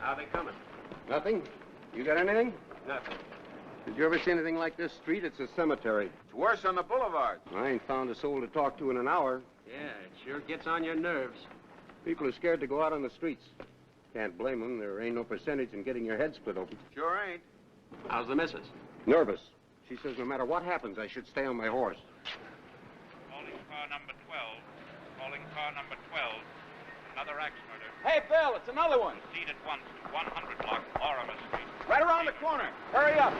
How they coming? Nothing? You got anything? Nothing. Did you ever see anything like this street? It's a cemetery. It's worse on the boulevard. I ain't found a soul to talk to in an hour. Yeah, it sure gets on your nerves. People are scared to go out on the streets. Can't blame them. There ain't no percentage in getting your head split open. Sure ain't. How's the missus? Nervous. She says no matter what happens, I should stay on my horse. Calling car number 12. Calling car number 12. Another axe murder. Hey, Bill, it's another one. Proceed at once to 100 block Lorimer Street. Right around the corner. Hurry up.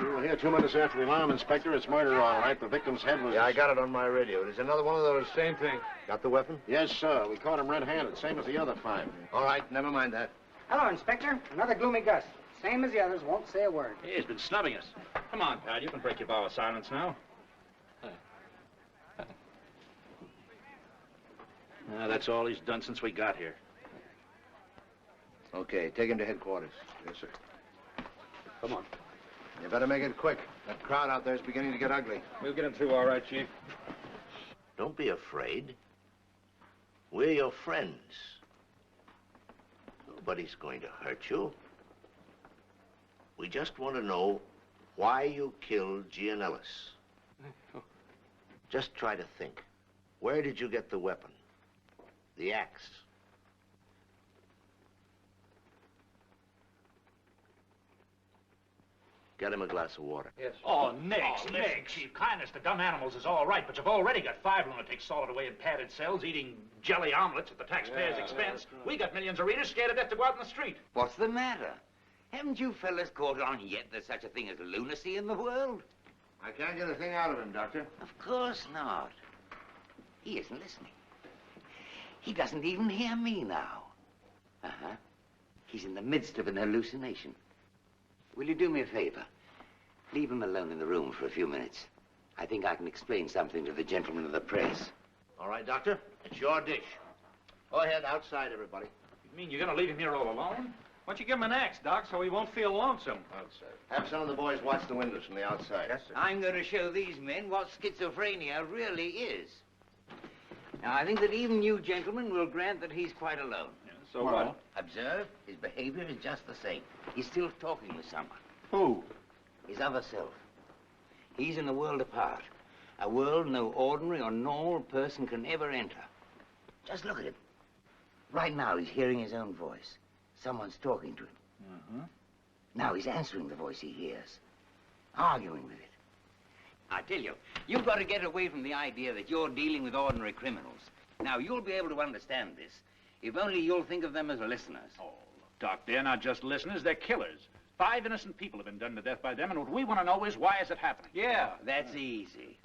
You were here 2 minutes after the alarm, Inspector. It's murder, all right. The victim's head was... Yeah, I got it on my radio. There's another one of those. Same thing. Got the weapon? Yes, sir. We caught him red-handed, same as the other 5. All right, never mind that. Hello, Inspector. Another gloomy Gus. Same as the others, won't say a word. He's been snubbing us. Come on, pal, you can break your vow of silence now. That's all he's done since we got here. Okay, take him to headquarters. Yes, sir. Come on. You better make it quick. That crowd out there is beginning to get ugly. We'll get him through all right, Chief. Don't be afraid. We're your friends. Nobody's going to hurt you. We just want to know why you killed Gianellis. Just try to think. Where did you get the weapon? The axe? Get him a glass of water. Yes. Oh, Nix, Chief. Kindness to dumb animals is all right, but you've already got 5 lunatics solid away in padded cells eating jelly omelets at the taxpayer's expense. We got millions of readers scared to death to go out in the street. What's the matter? Haven't you fellas caught on yet there's such a thing as lunacy in the world? I can't get a thing out of him, Doctor. Of course not. He isn't listening. He doesn't even hear me now. Uh-huh. He's in the midst of an hallucination. Will you do me a favor? Leave him alone in the room for a few minutes. I think I can explain something to the gentlemen of the press. All right, Doctor. It's your dish. Go ahead, outside, everybody. You mean you're gonna leave him here all alone? Why don't you give him an axe, Doc, so he won't feel lonesome? Outside. Have some of the boys watch the windows from the outside. Yes, sir. I'm going to show these men what schizophrenia really is. Now, I think that even you gentlemen will grant that he's quite alone. So what? Observe, his behavior is just the same. He's still talking with someone. Who? His other self. He's in a world apart. A world no ordinary or normal person can ever enter. Just look at him. Right now, he's hearing his own voice. Someone's talking to him. Uh-huh. Now he's answering the voice he hears. Arguing with it. I tell you, you've got to get away from the idea that you're dealing with ordinary criminals. Now, you'll be able to understand this if only you'll think of them as listeners. Oh, look, Doc, they're not just listeners, they're killers. 5 innocent people have been done to death by them, and what we want to know is why is it happening? Yeah, that's easy.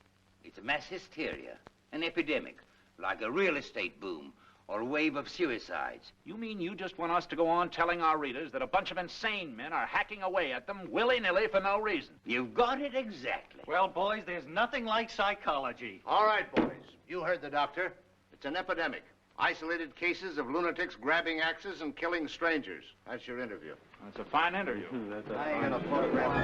It's a mass hysteria, an epidemic, like a real estate boom or a wave of suicides. You mean you just want us to go on telling our readers that a bunch of insane men are hacking away at them willy-nilly for no reason? You've got it exactly. Well, boys, there's nothing like psychology. All right, boys. You heard the doctor. It's an epidemic. Isolated cases of lunatics grabbing axes and killing strangers. That's your interview. That's a fine interview. I ain't gonna photograph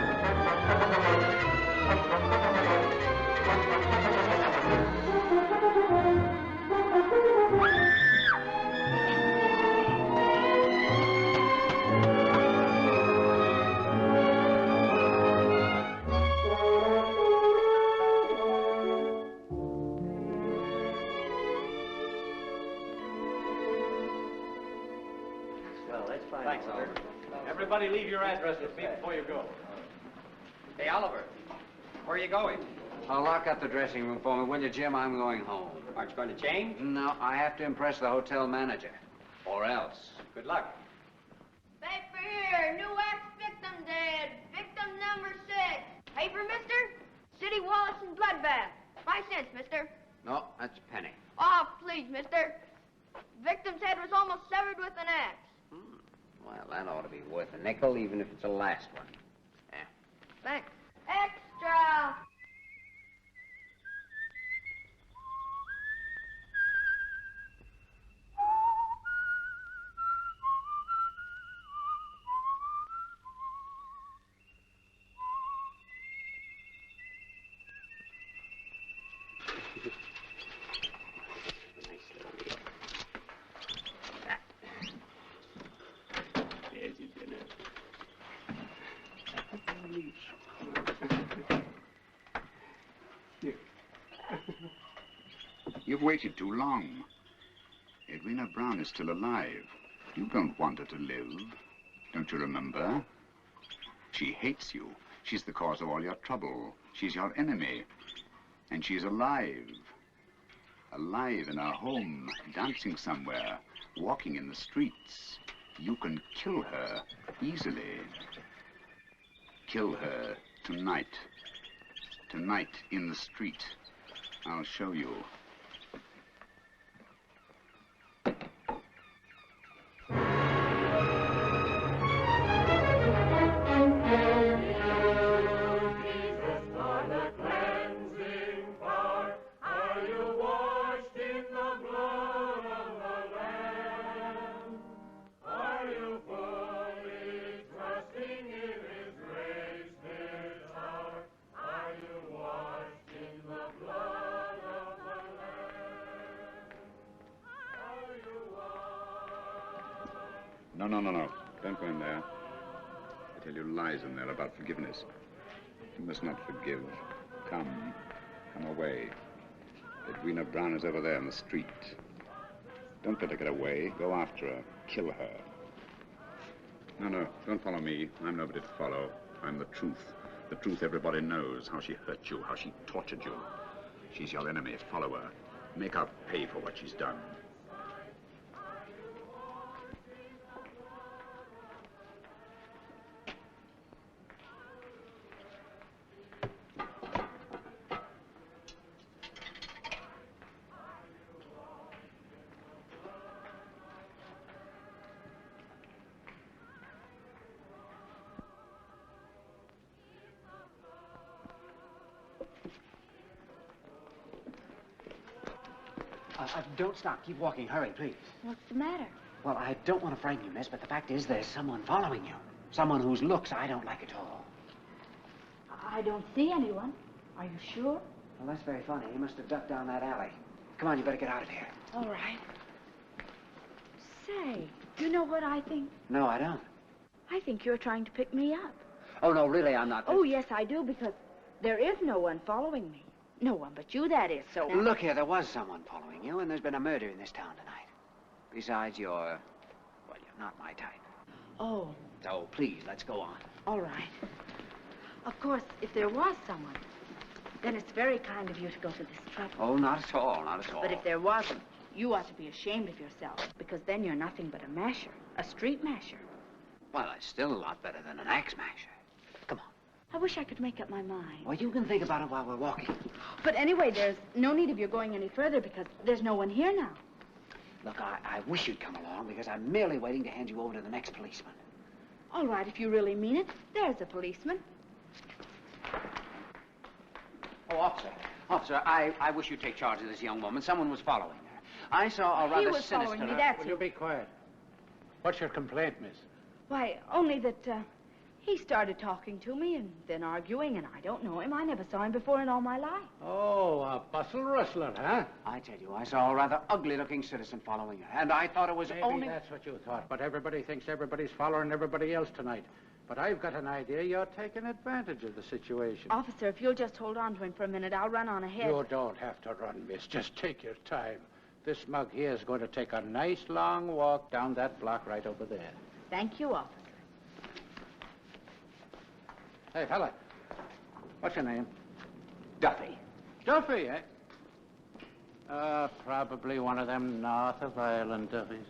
Thanks, Oliver. Everybody leave your address with me before you go. Hey, Oliver, where are you going? I'll lock up the dressing room for me, will you, Jim? I'm going home. Aren't you going to change? No, I have to impress the hotel manager. Or else. Good luck. Paper here, new ex-victim dead. Victim number 6. Paper, mister? City Wallace and Bloodbath. 5 cents, mister. No, that's a penny. Oh, please, mister. Victim's head was almost severed with an axe. Well, that ought to be worth a nickel, even if it's the last one. Yeah. Thanks. Extra! You've waited too long. Edwina Brown is still alive. You don't want her to live. Don't you remember? She hates you. She's the cause of all your trouble. She's your enemy. And she's alive. Alive in her home, dancing somewhere, walking in the streets. You can kill her easily. Kill her tonight. Tonight in the street. I'll show you. No. Don't go in there. I tell you lies in there about forgiveness. You must not forgive. Come away. Edwina Brown is over there in the street. Don't let her get away. Go after her. Kill her. No, don't follow me. I'm nobody to follow. I'm the truth. The truth everybody knows. How she hurt you, how she tortured you. She's your enemy. Follow her. Make her pay for what she's done. Don't stop. Keep walking. Hurry, please. What's the matter? Well, I don't want to frighten you, miss, but the fact is there's someone following you. Someone whose looks I don't like at all. I don't see anyone. Are you sure? Well, that's very funny. He must have ducked down that alley. Come on, you better get out of here. All right. Say, do you know what I think? No, I don't. I think you're trying to pick me up. Oh, no, really, I'm not. Oh, yes, I do, because there is no one following me. No one but you, that is, so... Look here, there was someone following you, and there's been a murder in this town tonight. Besides, you're not my type. Oh. So, please, let's go on. All right. Of course, if there was someone, then it's very kind of you to go to this trouble. Oh, not at all, not at all. But if there wasn't, you ought to be ashamed of yourself, because then you're nothing but a masher, a street masher. Well, it's still a lot better than an axe masher. Come on. I wish I could make up my mind. Well, you can think about it while we're walking. But anyway, there's no need of your going any further because there's no one here now. Look, I wish you'd come along because I'm merely waiting to hand you over to the next policeman. All right, if you really mean it, there's a policeman. Oh, officer, I wish you'd take charge of this young woman. Someone was following her. I saw a rather He was sinister... following me, that's Will you be quiet? What's your complaint, miss? Why, only that, he started talking to me and then arguing, and I don't know him. I never saw him before in all my life. Oh, a bustle rustler, huh? I tell you, I saw a rather ugly-looking citizen following her, and I thought it was Maybe only... that's what you thought, but everybody thinks everybody's following everybody else tonight. But I've got an idea you're taking advantage of the situation. Officer, if you'll just hold on to him for a minute, I'll run on ahead. You don't have to run, miss. Just take your time. This mug here is going to take a nice long walk down that block right over there. Thank you, officer. Hey, fella, what's your name? Duffy. Duffy, eh? Probably one of them North of Ireland Duffys.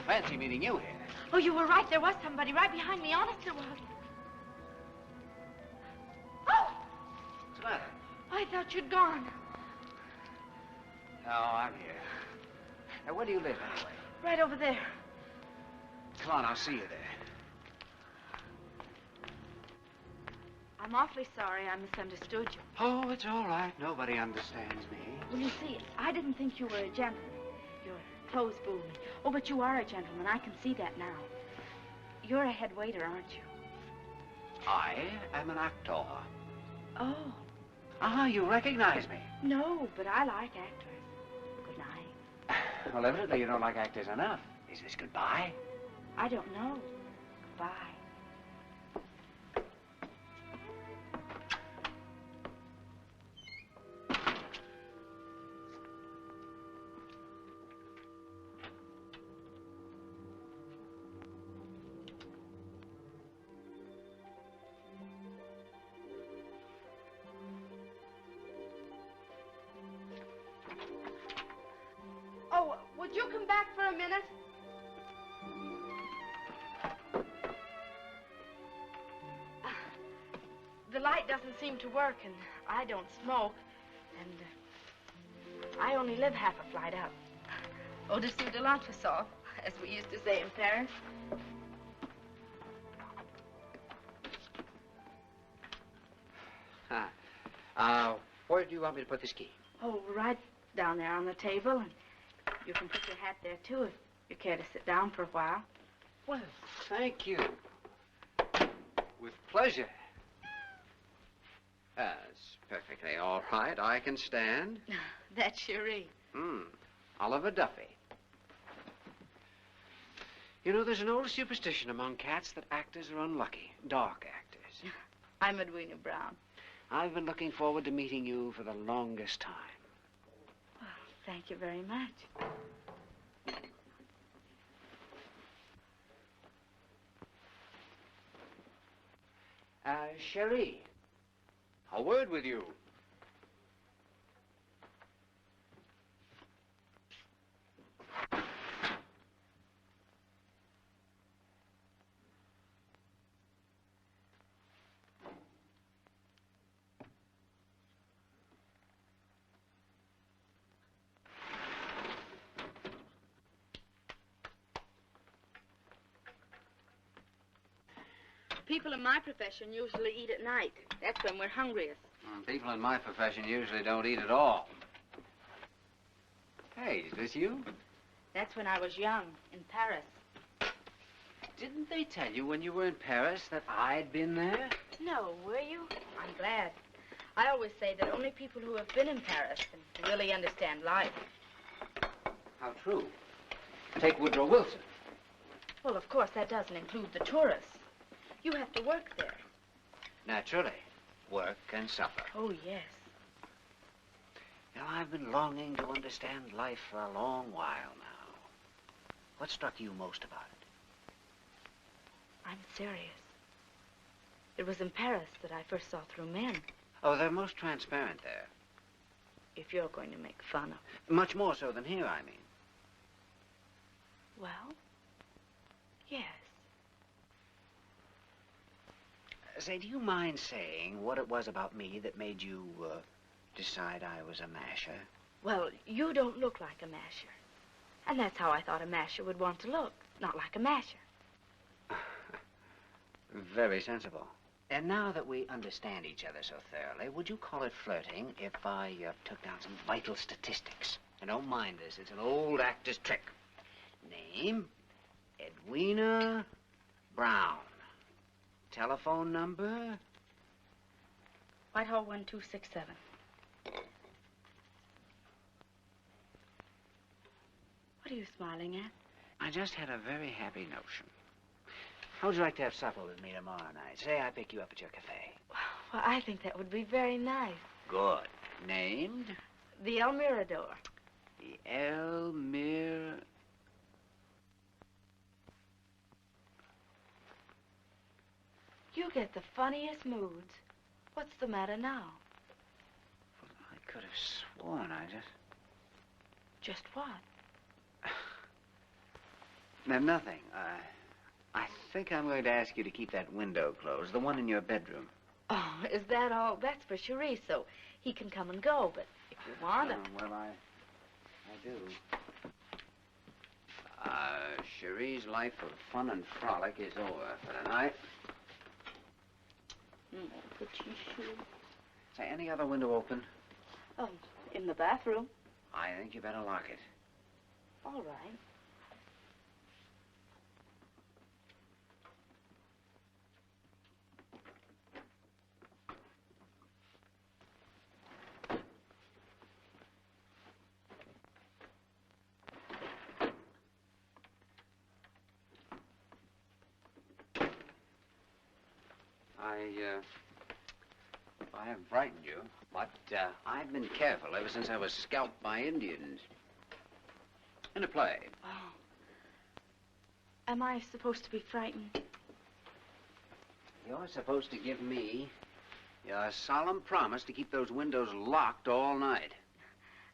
Fancy meeting you here. Oh, you were right. There was somebody right behind me. Honest, there was. Oh! thought you'd gone. No, I'm here. Now, where do you live, anyway? Right over there. Come on, I'll see you there. I'm awfully sorry I misunderstood you. Oh, it's all right. Nobody understands me. Well, you see, I didn't think you were a gentleman. Your clothes fooled me. Oh, but you are a gentleman. I can see that now. You're a head waiter, aren't you? I am an actor. Oh. Ah, you recognize me. No, but I like actors. Good night. Well, evidently you don't like actors enough. Is this goodbye? I don't know. Goodbye. Oh, would you come back for a minute? The light doesn't seem to work, and I don't smoke, and I only live half a flight up. Au-dessus de l'entresol, as we used to say in Paris. Where do you want me to put this key? Oh, right down there on the table, and you can put your hat there, too, if you care to sit down for a while. Well, thank you. With pleasure. That's perfectly all right. I can stand. That's Cherie. Oliver Duffy. You know, there's an old superstition among cats that actors are unlucky. Dark actors. I'm Edwina Brown. I've been looking forward to meeting you for the longest time. Well, thank you very much. Cherie, a word with you. People in my profession usually eat at night. That's when we're hungriest. People in my profession usually don't eat at all. Hey, is this you? That's when I was young, in Paris. Didn't they tell you when you were in Paris that I'd been there? No, were you? I'm glad. I always say that only people who have been in Paris can really understand life. How true. Take Woodrow Wilson. Well, of course, that doesn't include the tourists. You have to work there. Naturally. Work and suffer. Oh, yes. You know, I've been longing to understand life for a long while now. What struck you most about it? I'm serious. It was in Paris that I first saw through men. Oh, they're most transparent there. If you're going to make fun of... Much more so than here, I mean. Well, yes. Say, do you mind saying what it was about me that made you, decide I was a masher? Well, you don't look like a masher. And that's how I thought a masher would want to look. Not like a masher. Very sensible. And now that we understand each other so thoroughly, would you call it flirting if I took down some vital statistics? And don't mind this, it's an old actor's trick. Name, Edwina Brown. Telephone number? Whitehall 1267. What are you smiling at? I just had a very happy notion. How would you like to have supper with me tomorrow night? Say I pick you up at your cafe. Well, I think that would be very nice. Good. Named? The El Mirador. The El Mir... You get the funniest moods. What's the matter now? Well, I could have sworn I just... Just what? Nothing. I think I'm going to ask you to keep that window closed, the one in your bedroom. Oh, is that all? That's for Cherie, so he can come and go, but if you want it... Well, I do. Cherie's life of fun and frolic is over for tonight. But you should. Say, any other window open? Oh, in the bathroom. I think you better lock it. All right. I haven't frightened you, but I've been careful ever since I was scalped by Indians. In a play. Oh. Am I supposed to be frightened? You're supposed to give me your solemn promise to keep those windows locked all night.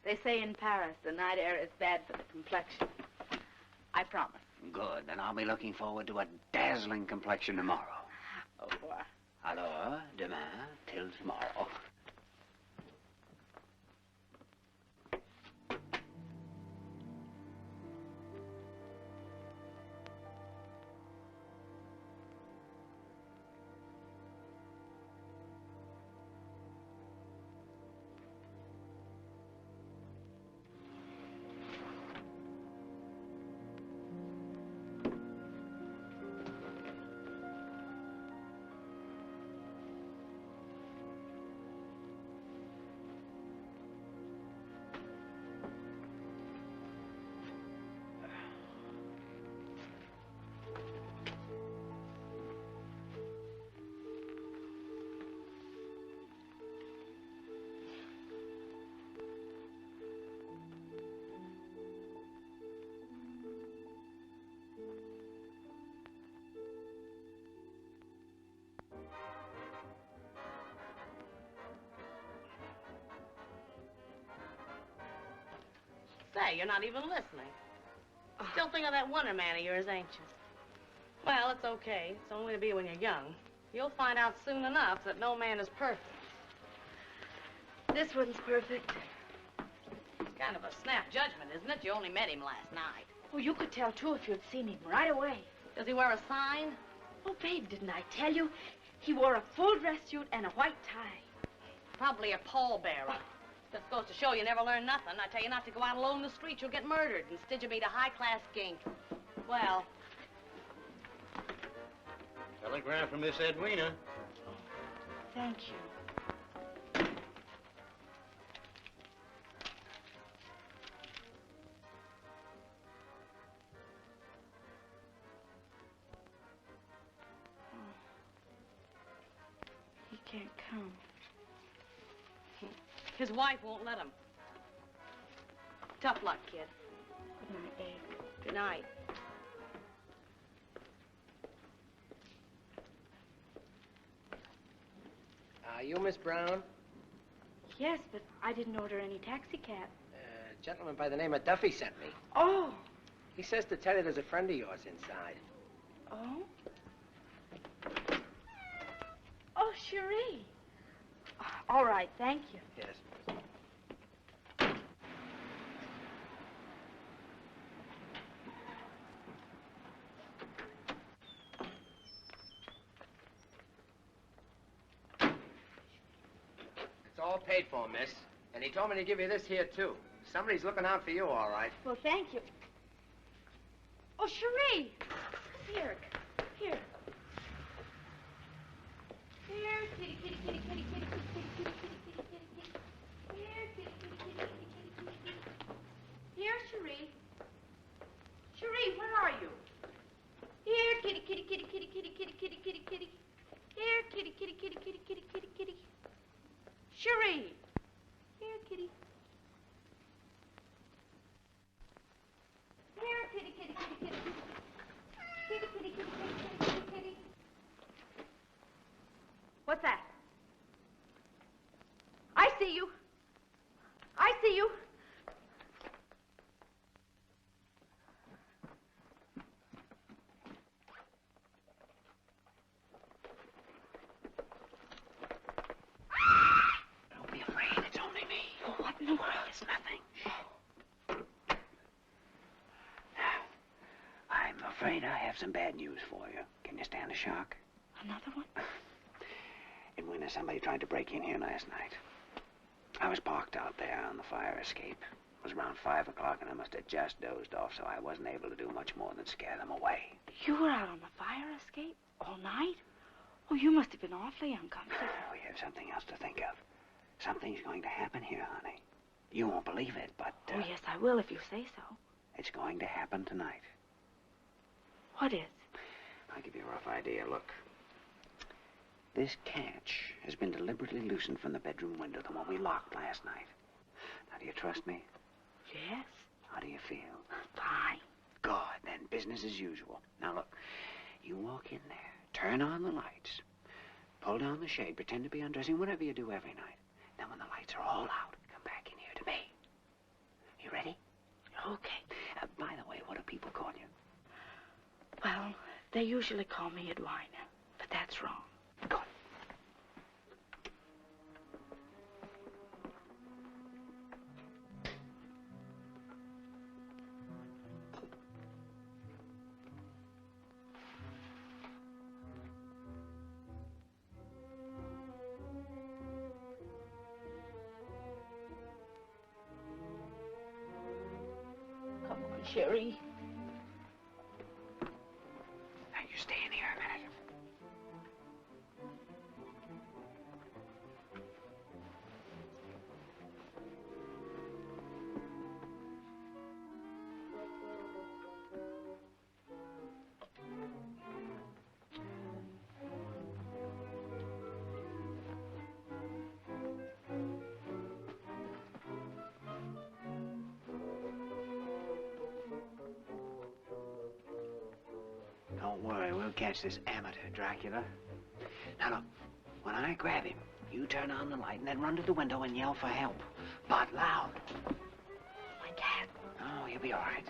They say in Paris the night air is bad for the complexion. I promise. Good. Then I'll be looking forward to a dazzling complexion tomorrow. Au revoir. Alors, demain, till tomorrow. Say, you're not even listening. Still think of that Wonder Man of yours, ain't you? Well, it's okay. It's only to be when you're young. You'll find out soon enough that no man is perfect. This one's perfect. It's kind of a snap judgment, isn't it? You only met him last night. Oh, you could tell, too, if you'd seen him right away. Does he wear a sign? Oh, babe, didn't I tell you? He wore a full dress suit and a white tie. Probably a pallbearer. That goes to show you never learn nothing. I tell you not to go out alone in the street, you'll get murdered. Instead, you'll meet a high-class gink. Well... Telegram from Miss Edwina. Thank you. Oh. He can't come. His wife won't let him. Tough luck, kid. Good night, babe. Good night. You Miss Brown? Yes, but I didn't order any taxi cab. A gentleman by the name of Duffy sent me. Oh. He says to tell you there's a friend of yours inside. Oh? Oh, Cherie. All right, thank you. Yes. It's all paid for, miss. And he told me to give you this here, too. Somebody's looking out for you, all right. Well, thank you. Oh, Cherie. Here. Here. Here, kitty, kitty, kitty, kitty, kitty, kitty, kitty, kitty, kitty, kitty, kitty. Here, kitty, kitty, kitty, kitty, kitty, kitty, kitty. Here, Cherie. Cherie, where are you? Here, kitty, kitty, kitty, kitty, kitty, kitty, kitty, kitty, kitty. Here, kitty, kitty, kitty, kitty, kitty, kitty, kitty. Cherie. Here, kitty. Here, kitty, kitty, kitty, kitty, kitty. Kitty, kitty, kitty, kitty, kitty, kitty, kitty. What's that? I see you. I see you. afraid I have some bad news for you. Can you stand the shock? Another one? In winter, somebody tried to break in here last night. I was parked out there on the fire escape. It was around 5 o'clock, and I must have just dozed off, so I wasn't able to do much more than scare them away. You were out on the fire escape all night? Oh, you must have been awfully uncomfortable. We have something else to think of. Something's going to happen here, honey. You won't believe it, but... Oh, yes, I will if you say so. It's going to happen tonight. What is? I'll give you a rough idea. Look. This catch has been deliberately loosened from the bedroom window, the one we locked last night. Now, do you trust me? Yes. How do you feel? Fine. Good. Then business as usual. Now, look. You walk in there. Turn on the lights. Pull down the shade. Pretend to be undressing, whatever you do every night. Then when the lights are all out, come back in here to me. You ready? Okay. By the way, what do people call you? Well, they usually call me Edwina, but that's wrong. Good. Come on, Sherry. Now, you stay in here a minute. Don't worry, we'll catch this amateur Dracula. Now, look, when I grab him, you turn on the light and then run to the window and yell for help. But loud. My cat. Oh, you'll be all right.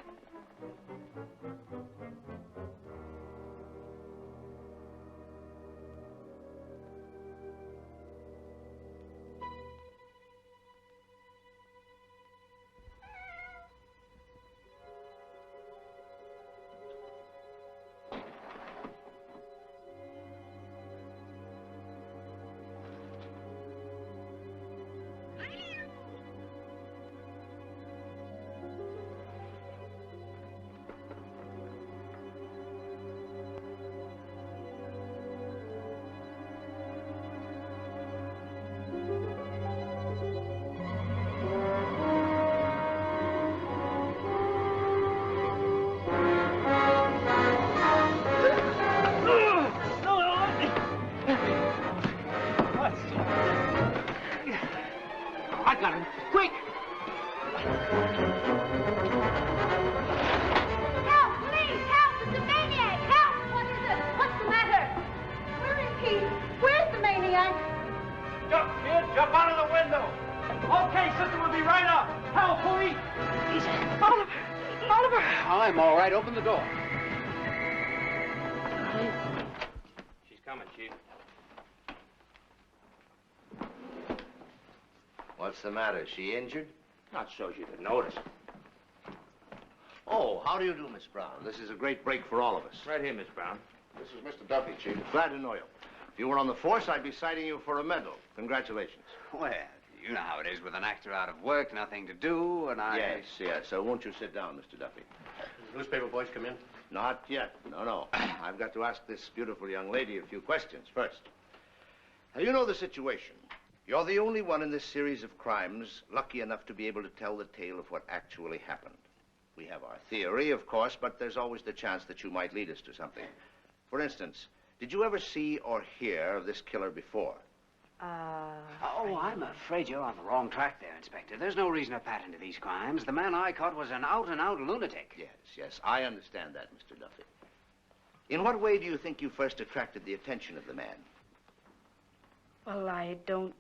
I got him. Quick! Help, please, help! It's a maniac! Help! What is it? What's the matter? Where is he? Where's the maniac? Jump, kid! Jump out of the window! Okay, sister, we'll be right up. Help, police! Oliver! Oliver! I'm all right. Open the door. She's coming, Chief. What's the matter? Is she injured? Not so you could notice. Oh, how do you do, Miss Brown? This is a great break for all of us. Right here, Miss Brown. This is Mr. Duffy, Chief. Glad to know you. If you were on the force, I'd be citing you for a medal. Congratulations. Well, you know how it is with an actor out of work, nothing to do, and I... Yes, yes. So won't you sit down, Mr. Duffy? Newspaper boys come in? Not yet. No. I've got to ask this beautiful young lady a few questions first. Now, you know the situation. You're the only one in this series of crimes lucky enough to be able to tell the tale of what actually happened. We have our theory, of course, but there's always the chance that you might lead us to something. For instance, did you ever see or hear of this killer before? Oh, I'm afraid you're on the wrong track there, Inspector. There's no reason to pat into these crimes. The man I caught was an out-and-out lunatic. Yes, I understand that, Mr. Duffy. In what way do you think you first attracted the attention of the man? Well, I don't,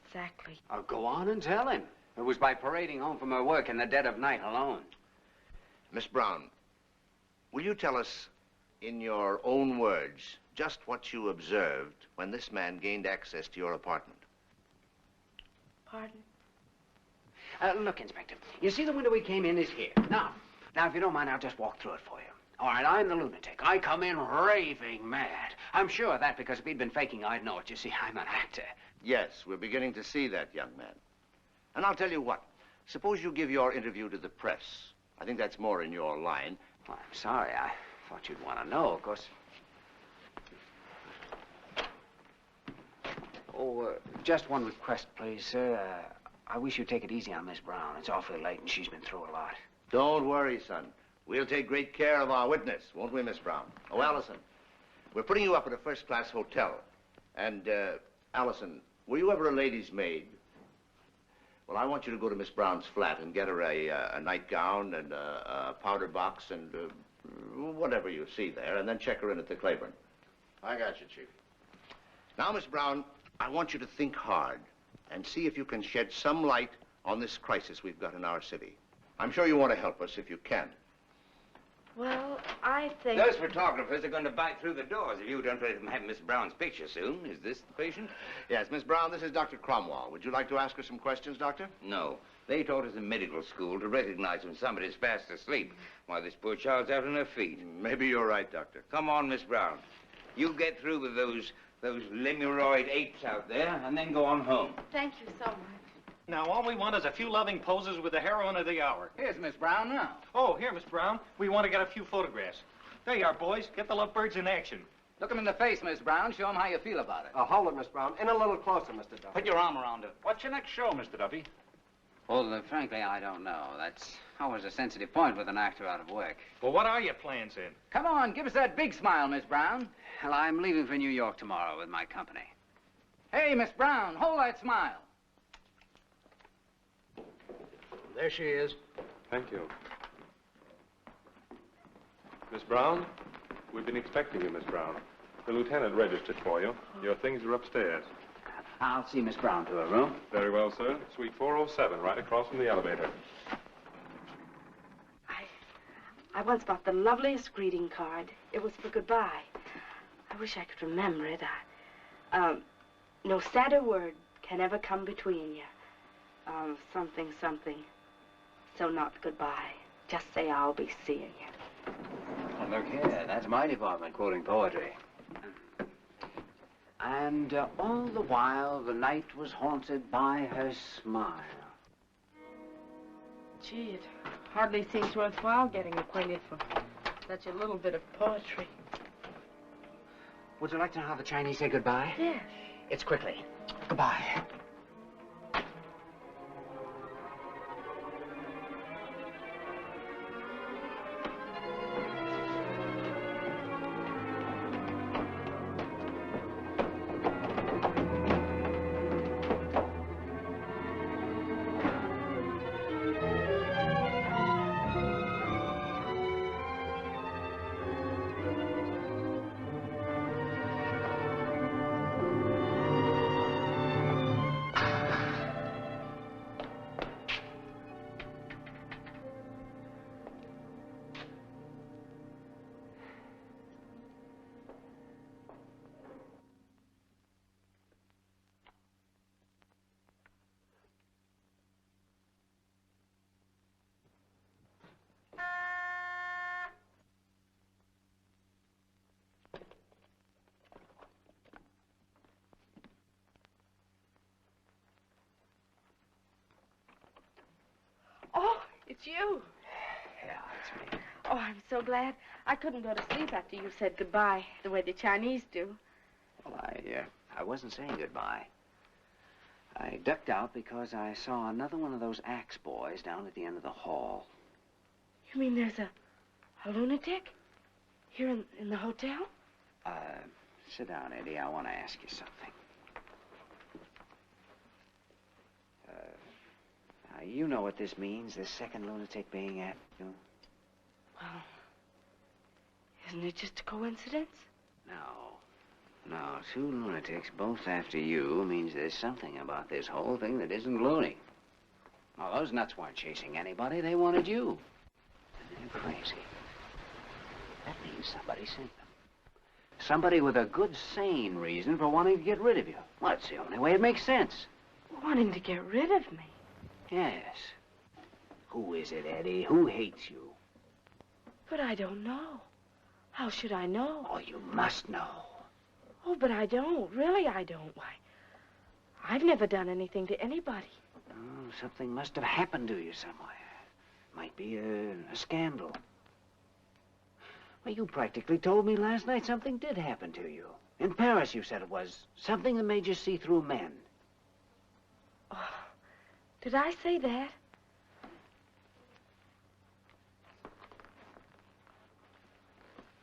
exactly. Oh, go on and tell him. It was by parading home from her work in the dead of night alone. Miss Brown, will you tell us, in your own words, just what you observed when this man gained access to your apartment? Pardon? Look, Inspector, you see the window we came in is here. Now, if you don't mind, I'll just walk through it for you. All right, I'm the lunatic. I come in raving mad. I'm sure of that because if he'd been faking, I'd know it. You see, I'm an actor. Yes, we're beginning to see that, young man. And I'll tell you what. Suppose you give your interview to the press. I think that's more in your line. Well, I'm sorry. I thought you'd want to know, of course. Oh, just one request, please, sir. I wish you'd take it easy on Miss Brown. It's awfully late, and she's been through a lot. Don't worry, son. We'll take great care of our witness, won't we, Miss Brown? Oh, Allison, we're putting you up at a first-class hotel. And, Allison, were you ever a lady's maid? Well, I want you to go to Miss Brown's flat and get her a nightgown and a powder box and whatever you see there, and then check her in at the Claiborne. I got you, Chief. Now, Miss Brown, I want you to think hard and see if you can shed some light on this crisis we've got in our city. I'm sure you want to help us if you can. Well, I think... Those photographers are going to bite through the doors if you don't let them have Miss Brown's picture soon. Is this the patient? Yes, Miss Brown, this is Dr. Cromwell. Would you like to ask her some questions, Doctor? No. They taught us in medical school to recognize when somebody's fast asleep while this poor child's out on her feet. Maybe you're right, Doctor. Come on, Miss Brown. You get through with those lemuroid apes out there and then go on home. Thank you so much. Now, all we want is a few loving poses with the heroine of the hour. Here's Miss Brown now. Oh, here, Miss Brown. We want to get a few photographs. There you are, boys. Get the lovebirds in action. Look him in the face, Miss Brown. Show him how you feel about it. Hold it, Miss Brown. In a little closer, Mr. Duffy. Put your arm around her. What's your next show, Mr. Duffy? Well, frankly, I don't know. That's always a sensitive point with an actor out of work. Well, what are your plans, then? Come on, give us that big smile, Miss Brown. Well, I'm leaving for New York tomorrow with my company. Hey, Miss Brown, hold that smile. There she is. Thank you. Miss Brown, we've been expecting you, Miss Brown. The lieutenant registered for you. Your things are upstairs. I'll see Miss Brown to her room. Very well, sir. Suite 407, right across from the elevator. I once bought the loveliest greeting card. It was for goodbye. I wish I could remember it. No sadder word can ever come between you. Something, something. So not goodbye. Just say I'll be seeing you. Well, look here. That's my department, quoting poetry. And all the while, the night was haunted by her smile. Gee, it hardly seems worthwhile getting acquainted for such a little bit of poetry. Would you like to know how the Chinese say goodbye? Yes. It's quickly. Goodbye. Oh, it's you. Yeah, it's me. Oh, I'm so glad. I couldn't go to sleep after you said goodbye, the way the Chinese do. Well, I wasn't saying goodbye. I ducked out because I saw another one of those axe boys down at the end of the hall. You mean there's a lunatic here in the hotel? Sit down, Eddie. I want to ask you something. You know what this means, this second lunatic being at you? Well, isn't it just a coincidence? No, two lunatics, both after you, means there's something about this whole thing that isn't loony. Now, those nuts weren't chasing anybody. They wanted you. And they're crazy. That means somebody sent them. Somebody with a good, sane reason for wanting to get rid of you. Well, it's the only way it makes sense. Wanting to get rid of me? Yes. Who is it, Eddie? Who hates you? But I don't know. How should I know? Oh, you must know. Oh, but I don't. Really, I don't. Why, I've never done anything to anybody. Oh, something must have happened to you somewhere. Might be a scandal. Well, you practically told me last night something did happen to you. In Paris, you said it was. Something that made you see through men. Oh, did I say that?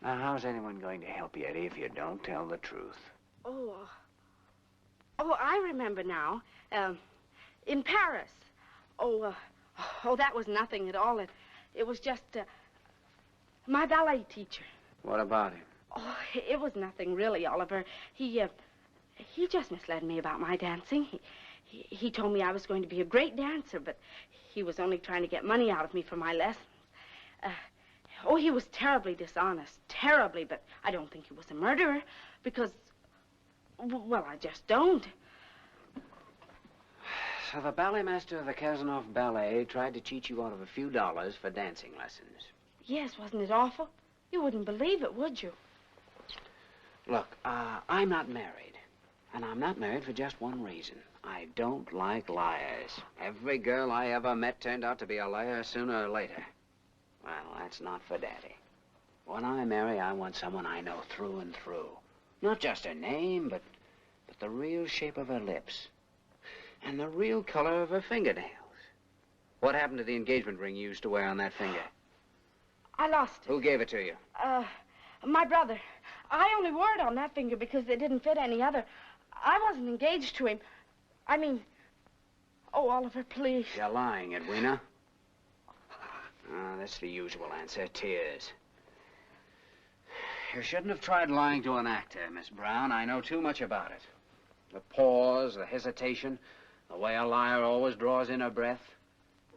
Now, how's anyone going to help you, Eddie, if you don't tell the truth? Oh, I remember now. In Paris. Oh, that was nothing at all. It was just my ballet teacher. What about him? Oh, it was nothing really, Oliver. He just misled me about my dancing. He told me I was going to be a great dancer, but he was only trying to get money out of me for my lessons. He was terribly dishonest, terribly, but I don't think he was a murderer, because, well, I just don't. So the ballet master of the Cazenove Ballet tried to cheat you out of a few dollars for dancing lessons. Yes, wasn't it awful? You wouldn't believe it, would you? Look, I'm not married, and I'm not married for just one reason. I don't like liars. Every girl I ever met turned out to be a liar sooner or later. Well, that's not for Daddy. When I marry, I want someone I know through and through. Not just her name, but the real shape of her lips. And the real color of her fingernails. What happened to the engagement ring you used to wear on that finger? I lost it. Who gave it to you? My brother. I only wore it on that finger because it didn't fit any other. I wasn't engaged to him. I mean... Oh, Oliver, please. You're lying, Edwina. That's the usual answer, tears. You shouldn't have tried lying to an actor, Miss Brown. I know too much about it. The pause, the hesitation, the way a liar always draws in her breath.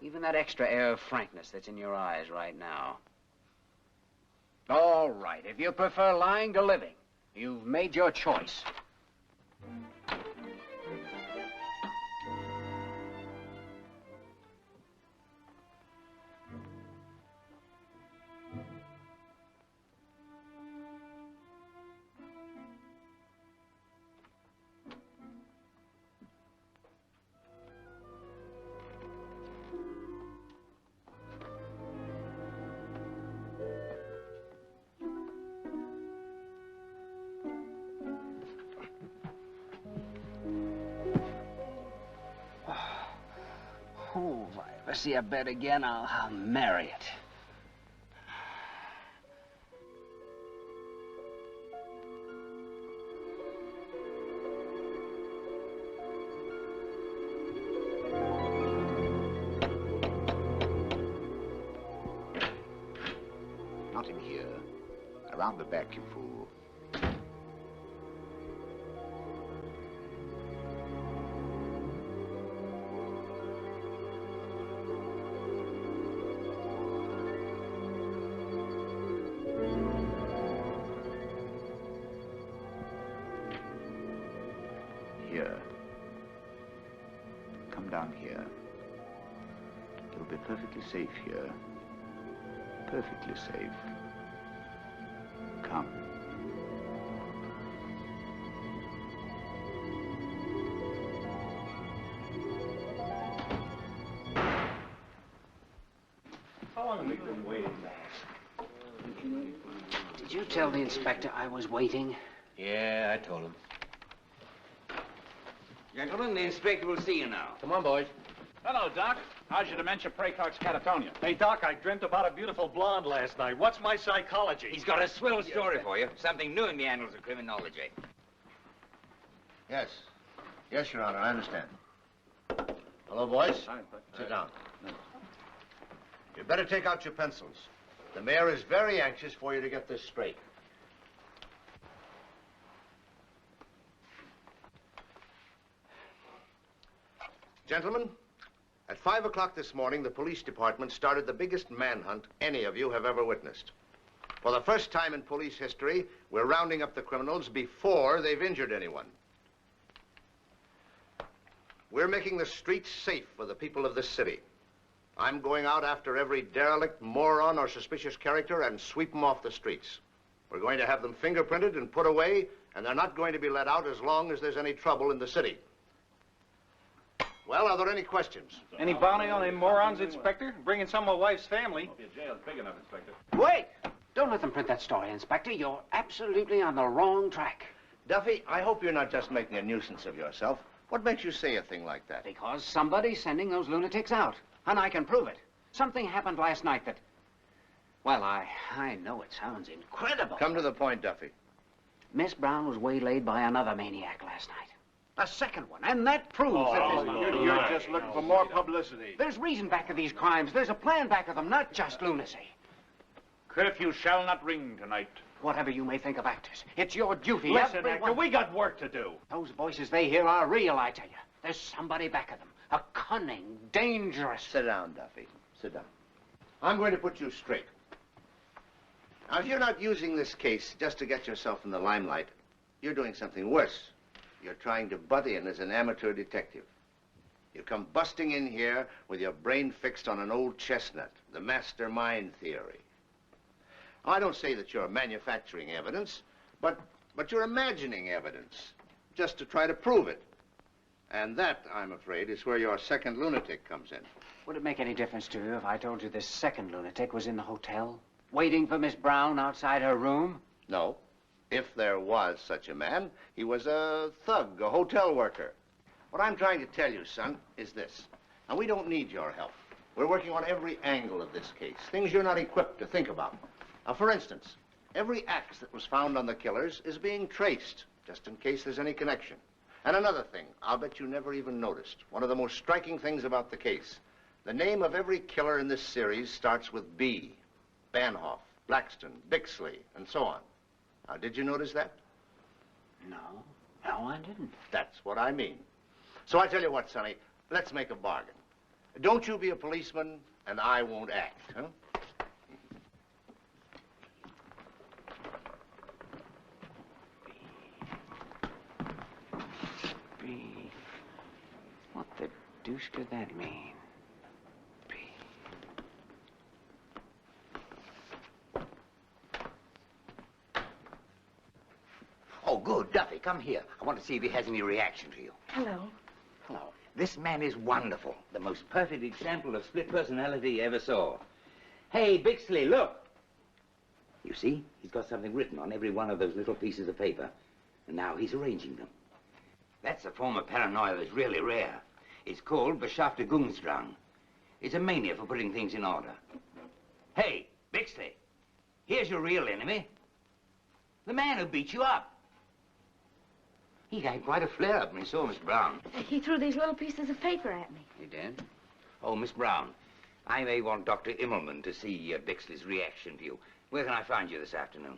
Even that extra air of frankness that's in your eyes right now. All right, if you prefer lying to living, you've made your choice. Oh, if I ever see a bed again, I'll marry it. Not in here. Around the back, you fool. Here. Come down here. You'll be perfectly safe here. Perfectly safe. Come. How long have we been waiting? Did you tell the inspector I was waiting? Yeah, I told him. Gentlemen, the inspector will see you now. Come on, boys. Hello, Doc. How's your dementia praecox catatonia? Hey, Doc, I dreamt about a beautiful blonde last night. What's my psychology? He's got a swell story for you. Something new in the annals of criminology. Yes. Yes, Your Honor, I understand. Hello, boys. Sit down. You'd better take out your pencils. The mayor is very anxious for you to get this straight. Gentlemen, at 5 o'clock this morning, the police department started the biggest manhunt any of you have ever witnessed. For the first time in police history, we're rounding up the criminals before they've injured anyone. We're making the streets safe for the people of this city. I'm going out after every derelict, moron, or suspicious character and sweep them off the streets. We're going to have them fingerprinted and put away, and they're not going to be let out as long as there's any trouble in the city. Well, are there any questions? Any bounty on them morons, Inspector? Bringing some of my wife's family. Hope your jail's big enough, Inspector. Wait! Don't let them print that story, Inspector. You're absolutely on the wrong track. Duffy, I hope you're not just making a nuisance of yourself. What makes you say a thing like that? Because somebody's sending those lunatics out. And I can prove it. Something happened last night that... Well, I know it sounds incredible. Come to the point, Duffy. Miss Brown was waylaid by another maniac last night. A second one, and that proves that You're just looking for more publicity. there's reason back of these crimes. There's a plan back of them, not just lunacy. Curfew shall not ring tonight. Whatever you may think of actors, it's your duty. Listen, everyone... actor, we got work to do. Those voices they hear are real, I tell you. There's somebody back of them. A cunning, dangerous... Sit down, Duffy. Sit down. I'm going to put you straight. Now, if you're not using this case just to get yourself in the limelight, you're doing something worse. You're trying to butt in as an amateur detective. You come busting in here with your brain fixed on an old chestnut, the mastermind theory. I don't say that you're manufacturing evidence, but you're imagining evidence, just to try to prove it. And that, I'm afraid, is where your second lunatic comes in. Would it make any difference to you if I told you this second lunatic was in the hotel, waiting for Miss Brown outside her room? No. If there was such a man, he was a thug, a hotel worker. What I'm trying to tell you, son, is this. And we don't need your help. We're working on every angle of this case, things you're not equipped to think about. Now, for instance, every axe that was found on the killers is being traced, just in case there's any connection. And another thing, I'll bet you never even noticed. One of the most striking things about the case. The name of every killer in this series starts with B. Banhoff, Blackston, Bixley, and so on. Now, did you notice that? No, I didn't. That's what I mean. So I tell you what, Sonny, let's make a bargain. Don't you be a policeman, and I won't act, huh? B. What the deuce could that mean? B. Oh, good. Duffy, come here. I want to see if he has any reaction to you. Hello. Hello. This man is wonderful. The most perfect example of split personality you ever saw. Hey, Bixley, look. You see? He's got something written on every one of those little pieces of paper. And now he's arranging them. That's a form of paranoia that's really rare. It's called Beschäftigungsdrang. It's a mania for putting things in order. Hey, Bixley, here's your real enemy. The man who beat you up. He had quite a flare-up when he saw Miss Brown. He threw these little pieces of paper at me. He did? Oh, Miss Brown, I may want Dr. Immelman to see Bixley's reaction to you. Where can I find you this afternoon?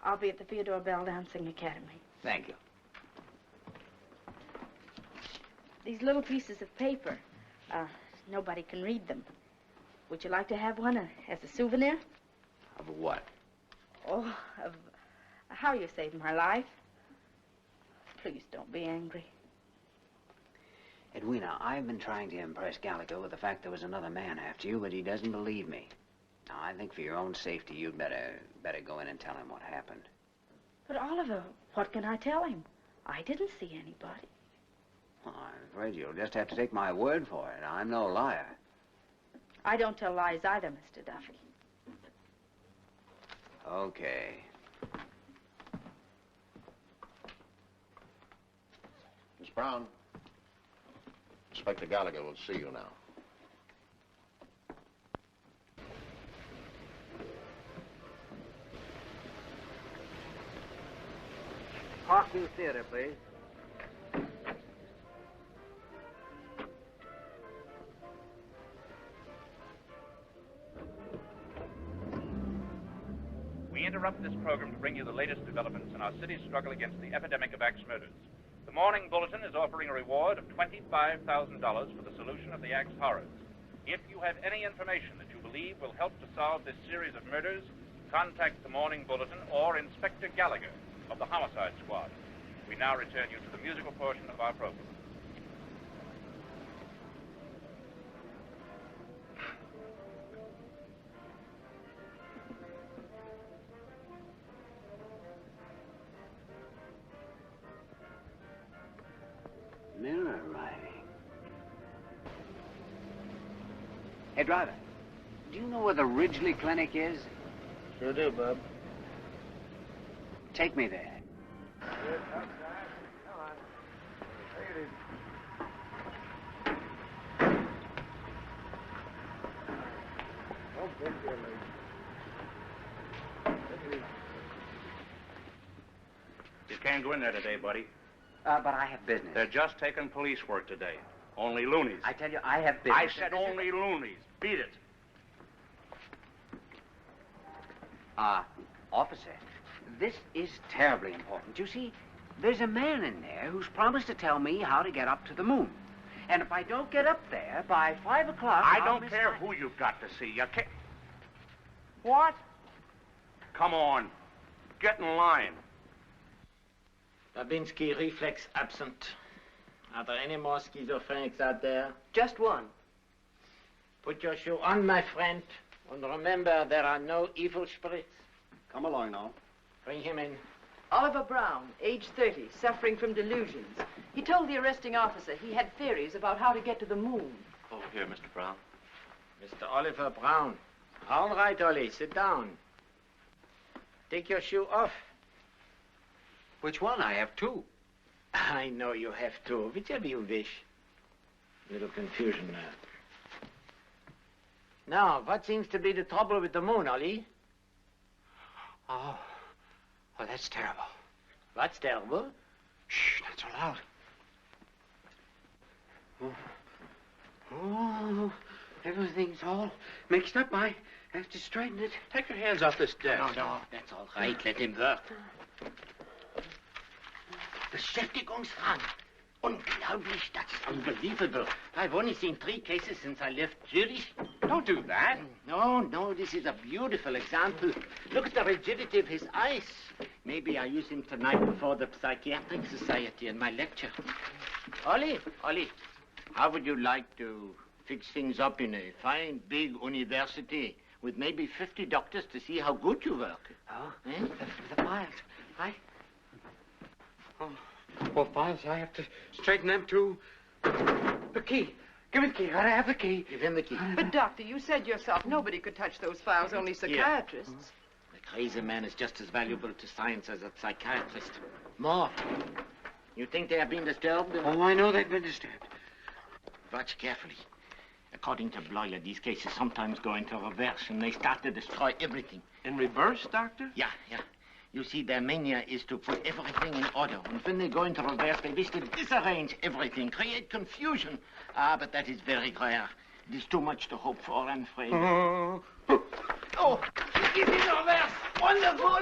I'll be at the Theodore Bell Dancing Academy. Thank you. These little pieces of paper, nobody can read them. Would you like to have one as a souvenir? Of what? Oh, of how you saved my life. Please don't be angry. Edwina, I've been trying to impress Gallagher with the fact there was another man after you, but he doesn't believe me. Now, I think for your own safety, you'd better go in and tell him what happened. But Oliver, what can I tell him? I didn't see anybody. Well, I'm afraid you'll just have to take my word for it. I'm no liar. I don't tell lies either, Mr. Duffy. Okay. Miss Brown, Inspector Gallagher will see you now. Parkview Theater, please. We interrupt this program to bring you the latest developments in our city's struggle against the epidemic of axe murders. The Morning Bulletin is offering a reward of $25,000 for the solution of the axe horrors. If you have any information that you believe will help to solve this series of murders, contact the Morning Bulletin or Inspector Gallagher of the Homicide Squad. We now return you to the musical portion of our program. Hey, driver, do you know where the Ridgely Clinic is? Sure do, bub. Take me there. Good, outside. Come on. Take it easy. Don't get here, lady. Take it easy. You can't go in there today, buddy. But I have business. They're just taking police work today. Only loonies. I tell you, I have business. I said only loonies. Beat it. Officer, this is terribly important. You see, there's a man in there who's promised to tell me how to get up to the moon. And if I don't get up there by 5 o'clock, I don't care who you've got to see. You can't... What? Come on. Get in line. Babinski reflex absent. Are there any more schizophrenics out there? Just one. Put your shoe on, my friend. And remember, there are no evil spirits. Come along now. Bring him in. Oliver Brown, age 30, suffering from delusions. He told the arresting officer he had theories about how to get to the moon. Over here, Mr. Brown. Mr. Oliver Brown. All right, Ollie, sit down. Take your shoe off. Which one? I have two. I know you have two. Whichever you wish. A little confusion now. Now, what seems to be the trouble with the moon, Ollie? Oh, that's terrible. What's terrible? Shh, not so loud. Oh, everything's all mixed up. I have to straighten it. Take your hands off this desk. No, that's all right. Let him work. Beschäftigungsrang. Unglaublich, that's unbelievable. I've only seen 3 cases since I left Zurich. Don't do that. No, this is a beautiful example. Look at the rigidity of his eyes. Maybe I use him tonight before the Psychiatric Society in my lecture. Ollie, how would you like to fix things up in a fine, big university with maybe 50 doctors to see how good you work? Oh, the files. Oh, files, I have to straighten them too. The key. Give me the key. I have the key. Give him the key. But, Doctor, you said yourself nobody could touch those files, only psychiatrists. The crazy man is just as valuable to science as a psychiatrist. More. You think they have been disturbed? Oh, I know they've been disturbed. Watch carefully. According to Bloyer, these cases sometimes go into reverse and they start to destroy everything. In reverse, Doctor? Yeah. You see, their mania is to put everything in order. And when they go into reverse, they wish to disarrange everything, create confusion. But that is very rare. It is too much to hope for, I'm afraid. Oh, it is in reverse. Wonderful.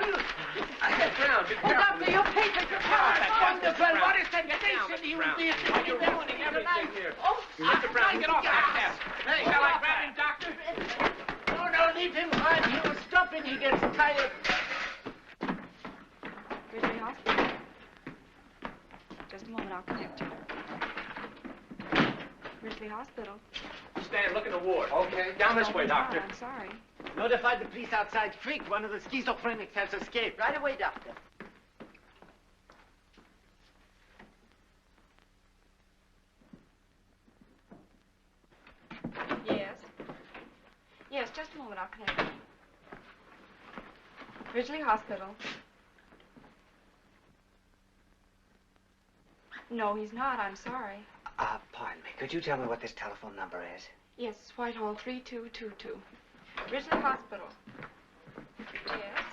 Get down. Doctor, your papers are perfect. Wonderful. What is the station you will be You're ruining everything here. Mr. Brown, get off that desk. Hey, shall I grab him, Doctor? No, leave him run. He will stop when he gets tired. Ridgely Hospital. Just a moment, I'll connect you. Ridgely Hospital. Stand, look in the ward. Okay. Down this way, Doctor. I'm sorry. Notify the police outside. Quick, one of the schizophrenics has escaped. Right away, Doctor. Yes. Yes, just a moment, I'll connect you. Ridgely Hospital. No, he's not. I'm sorry. Pardon me. Could you tell me what this telephone number is? Yes, it's Whitehall 3222. Ridgely Hospital. Yes.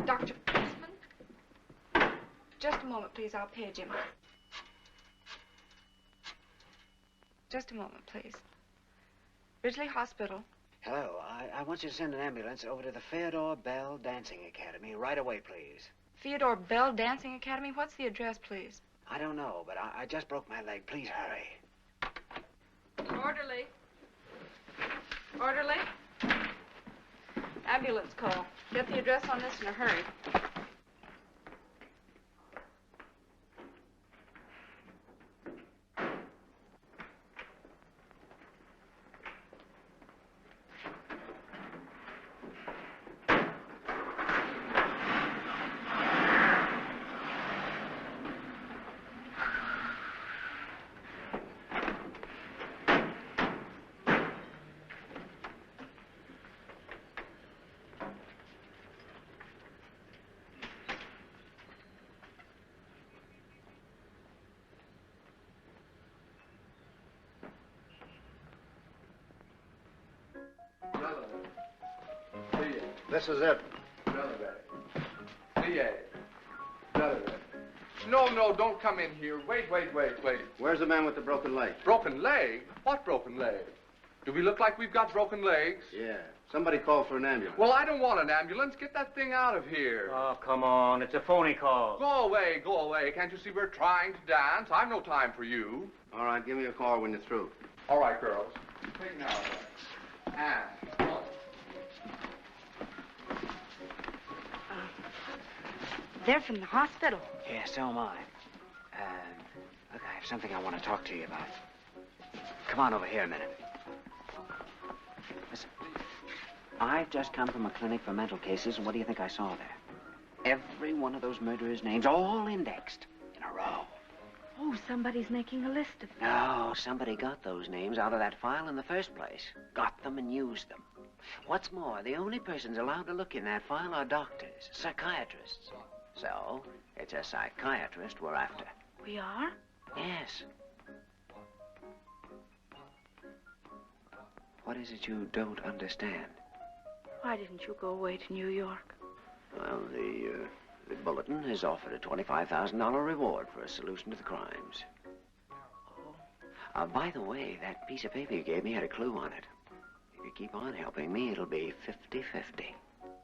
Dr. Policeman? Just a moment, please. I'll page him. Just a moment, please. Ridgely Hospital. Hello. I want you to send an ambulance over to the Theodore Bell Dancing Academy right away, please. Theodore Bell Dancing Academy? What's the address, please? I don't know, but I just broke my leg. Please hurry. Orderly. Orderly. Ambulance call. Get the address on this in a hurry. This is it. No, don't come in here. Wait. Where's the man with the broken leg? Broken leg? What broken leg? Do we look like we've got broken legs? Yeah. Somebody call for an ambulance. Well, I don't want an ambulance. Get that thing out of here. Oh, come on. It's a phony call. Go away. Can't you see we're trying to dance? I've no time for you. All right, give me a call when you're through. All right, girls. Take now. And one. They're from the hospital. Yeah, so am I. Look, I have something I want to talk to you about. Come on over here a minute. Listen, I've just come from a clinic for mental cases, and what do you think I saw there? Every one of those murderers' names, all indexed in a row. Oh, somebody's making a list of them. No, somebody got those names out of that file in the first place. Got them and used them. What's more, the only persons allowed to look in that file are doctors, psychiatrists. So, it's a psychiatrist we're after. We are? Yes. What is it you don't understand? Why didn't you go away to New York? Well, the bulletin has offered a $25,000 reward for a solution to the crimes. By the way, that piece of paper you gave me had a clue on it. If you keep on helping me, it'll be 50-50.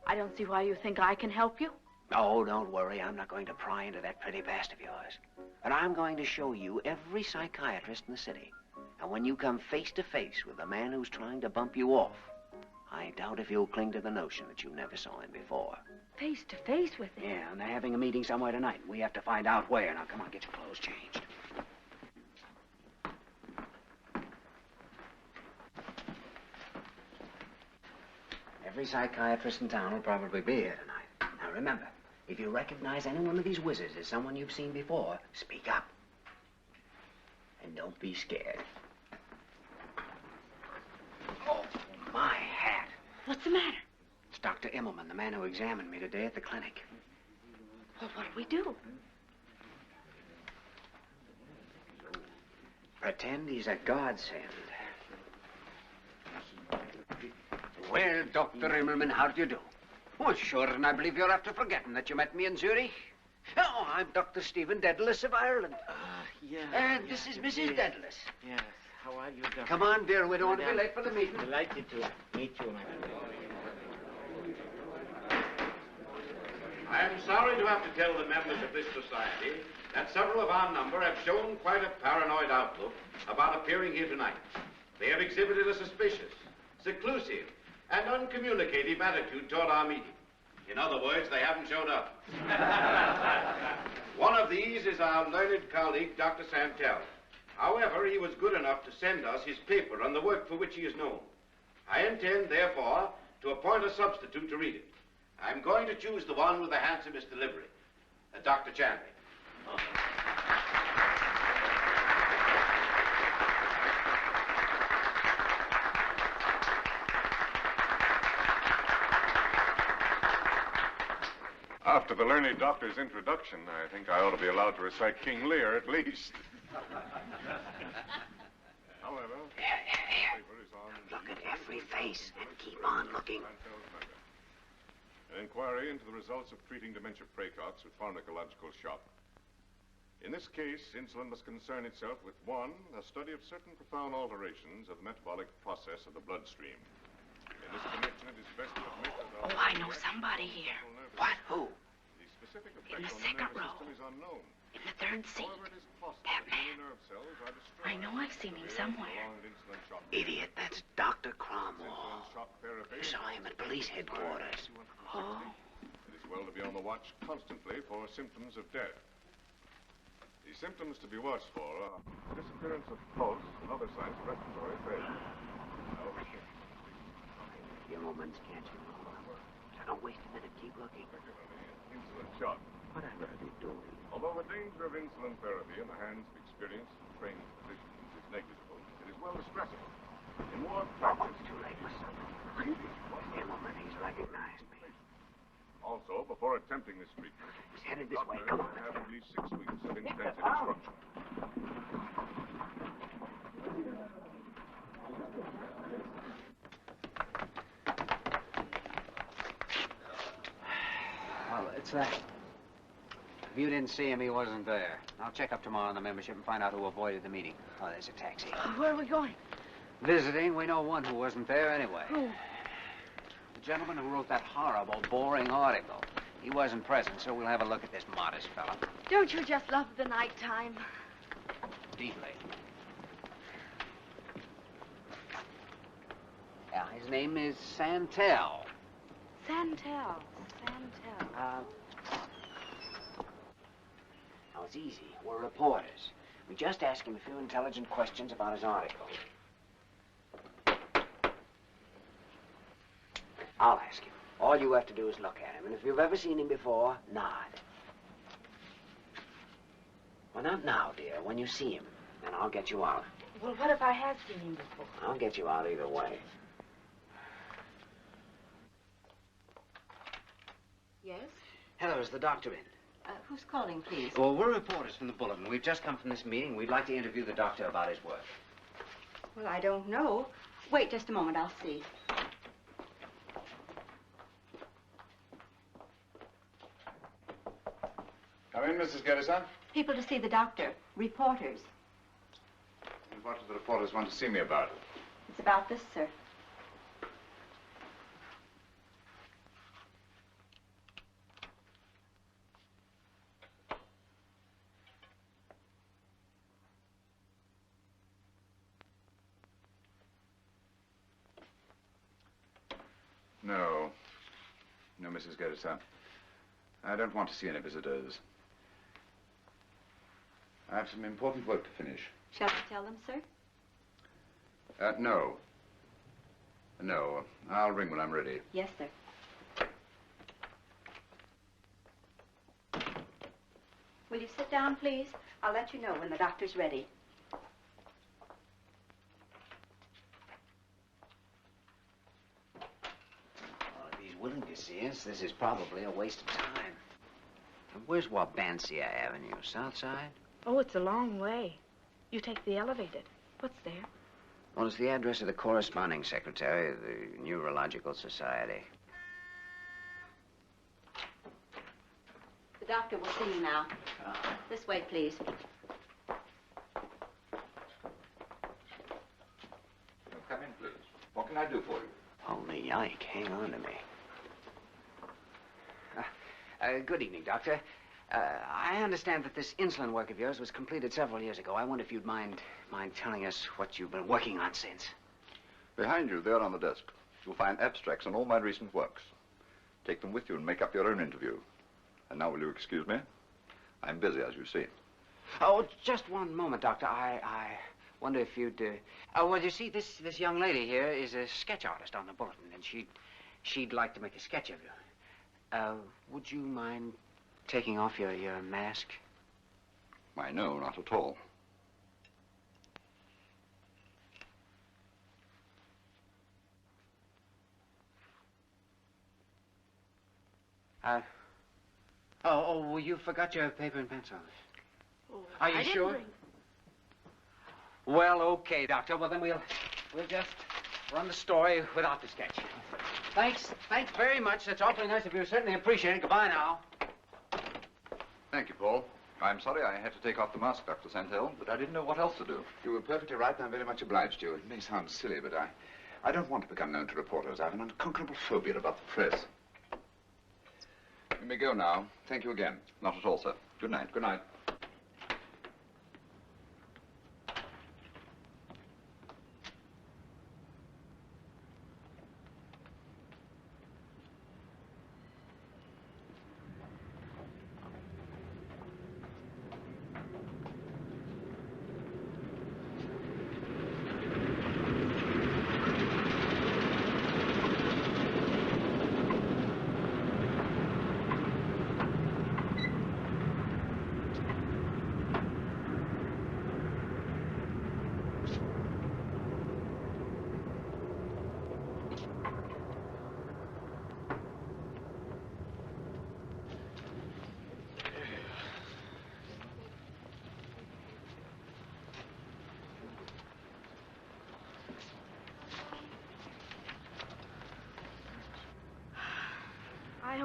I don't see why you think I can help you. Oh, don't worry. I'm not going to pry into that pretty past of yours. But I'm going to show you every psychiatrist in the city. And when you come face to face with the man who's trying to bump you off, I doubt if you'll cling to the notion that you never saw him before. Face to face with him? Yeah, and they're having a meeting somewhere tonight. We have to find out where. Now, come on, get your clothes changed. Every psychiatrist in town will probably be here tonight. Now, remember, if you recognize any one of these wizards as someone you've seen before, speak up. And don't be scared. Oh, my hat. What's the matter? It's Dr. Immelman, the man who examined me today at the clinic. Well, what'll we do? Pretend he's a godsend. Well, Dr. Immelman, how do you do? Oh, sure, and I believe you're after forgetting that you met me in Zurich. Oh, I'm Dr. Stephen Dedalus of Ireland. Yes. And this is Mrs. Dedalus. Yes. How are you, Doctor? Come on, dear. We don't want to be late for the meeting. Delighted to meet you, my friend. I am sorry to have to tell the members of this society that several of our number have shown quite a paranoid outlook about appearing here tonight. They have exhibited a suspicious, seclusive, and uncommunicative attitude toward our meeting. In other words, they haven't showed up. One of these is our learned colleague, Dr. Santel. However, he was good enough to send us his paper on the work for which he is known. I intend, therefore, to appoint a substitute to read it. I'm going to choose the one with the handsomest delivery, Dr. Chanley. After the learned doctor's introduction, I think I ought to be allowed to recite King Lear at least. However, Here. Look at every face and keep on looking. An inquiry into the results of treating dementia praecox with pharmacological shock. In this case, insulin must concern itself with, one, a study of certain profound alterations of the metabolic process of the bloodstream. In this connection, it is best to admit that... Oh, I know somebody here. What? Who? The specific In the effect on the second nervous row. system is unknown. In the third seat. However, it is possible That that many man. nerve cells are destroyed. I know I've seen him somewhere. Prolonged insulin shock. Idiot, that's Dr. Cromwell. Insulin shock therapy. You saw him at police headquarters. Oh. It is well to be on the watch constantly for symptoms of death. The symptoms to be watched for are disappearance of pulse and other signs of respiratory failure. A few moments, can't you? So don't waste a minute. Keep looking. Insulin shock. Whatever are they doing? Although the danger of insulin therapy in the hands of experienced and trained physicians is negligible, it is well distressing. In war practice... Too late for something. Immelman, he's recognized me. Also, before attempting this treatment, He's headed this way. Come on. have at least 6 weeks of intensive instruction. What's that? If you didn't see him, he wasn't there. I'll check up tomorrow on the membership and find out who avoided the meeting. Oh, there's a taxi. Where are we going? Visiting, we know one who wasn't there anyway. Who? The gentleman who wrote that horrible, boring article. He wasn't present, so we'll have a look at this modest fellow. Don't you just love the nighttime? Deeply. Yeah, his name is Santel. Santel. Now, it's easy. We're reporters. We just ask him a few intelligent questions about his article. I'll ask him. All you have to do is look at him, and if you've ever seen him before, nod. Well, not now, dear. When you see him, and I'll get you out. Well, what if I have seen him before? I'll get you out either way. Yes? Hello, is the doctor in? Who's calling, please? Well, we're reporters from the Bulletin. We've just come from this meeting. We'd like to interview the doctor about his work. Well, I don't know. Wait just a moment, I'll see. Come in, Mrs. Geddes. People to see the doctor. Reporters. And what do the reporters want to see me about? It's about this, sir. No. No, Mrs. Geddes. I don't want to see any visitors. I have some important work to finish. Shall I tell them, sir? No. No. I'll ring when I'm ready. Yes, sir. Will you sit down, please? I'll let you know when the doctor's ready. Well, if he's willing to see us, this is probably a waste of time. And where's Wabansia Avenue? South Side? Oh, it's a long way. You take the elevated. What's there? Well, it's the address of the corresponding secretary of the Neurological Society. The doctor will see you now. This way, please. Come in, please. What can I do for you? Holy yike, hang on to me. Good evening, Doctor. I understand that this insulin work of yours was completed several years ago. I wonder if you'd mind telling us what you've been working on since. Behind you, there on the desk, you'll find abstracts on all my recent works. Take them with you and make up your own interview. And now, will you excuse me? I'm busy, as you see. Oh, just one moment, Doctor. I wonder if you'd... Oh, well, you see, this young lady here is a sketch artist on the Bulletin, and she'd like to make a sketch of you. Would you mind taking off your mask? Why, no, not at all. Well, you forgot your paper and pencil. Oh, Are you sure? Well, okay, Doctor. Well, then we'll just run the story without the sketch. Thanks very much. That's awfully nice of you. Certainly appreciate it. Goodbye now. Thank you, Paul. I'm sorry I had to take off the mask, Dr. Santel, but I didn't know what else to do. You were perfectly right, and I'm very much obliged to you. It may sound silly, but I don't want to become known to reporters. I have an unconquerable phobia about the press. You may go now. Thank you again. Not at all, sir. Good night. Good night.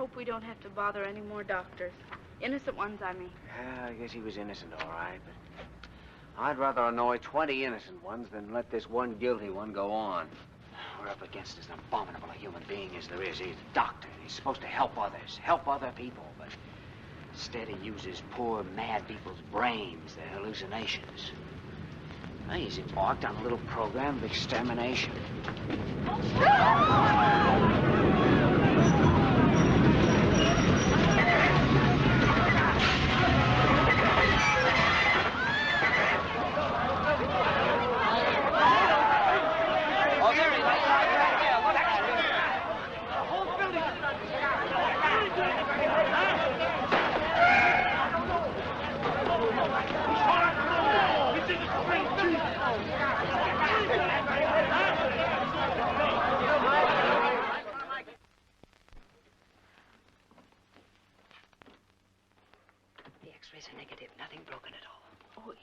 hope we don't have to bother any more doctors. Innocent ones, I mean. Yeah, I guess he was innocent, all right, but I'd rather annoy 20 innocent ones than let this one guilty one go on. We're up against as abominable a human being as there is. He's a doctor. He's supposed to help others, help other people, but instead he uses poor, mad people's brains, their hallucinations. Now, he's embarked on a little program of extermination.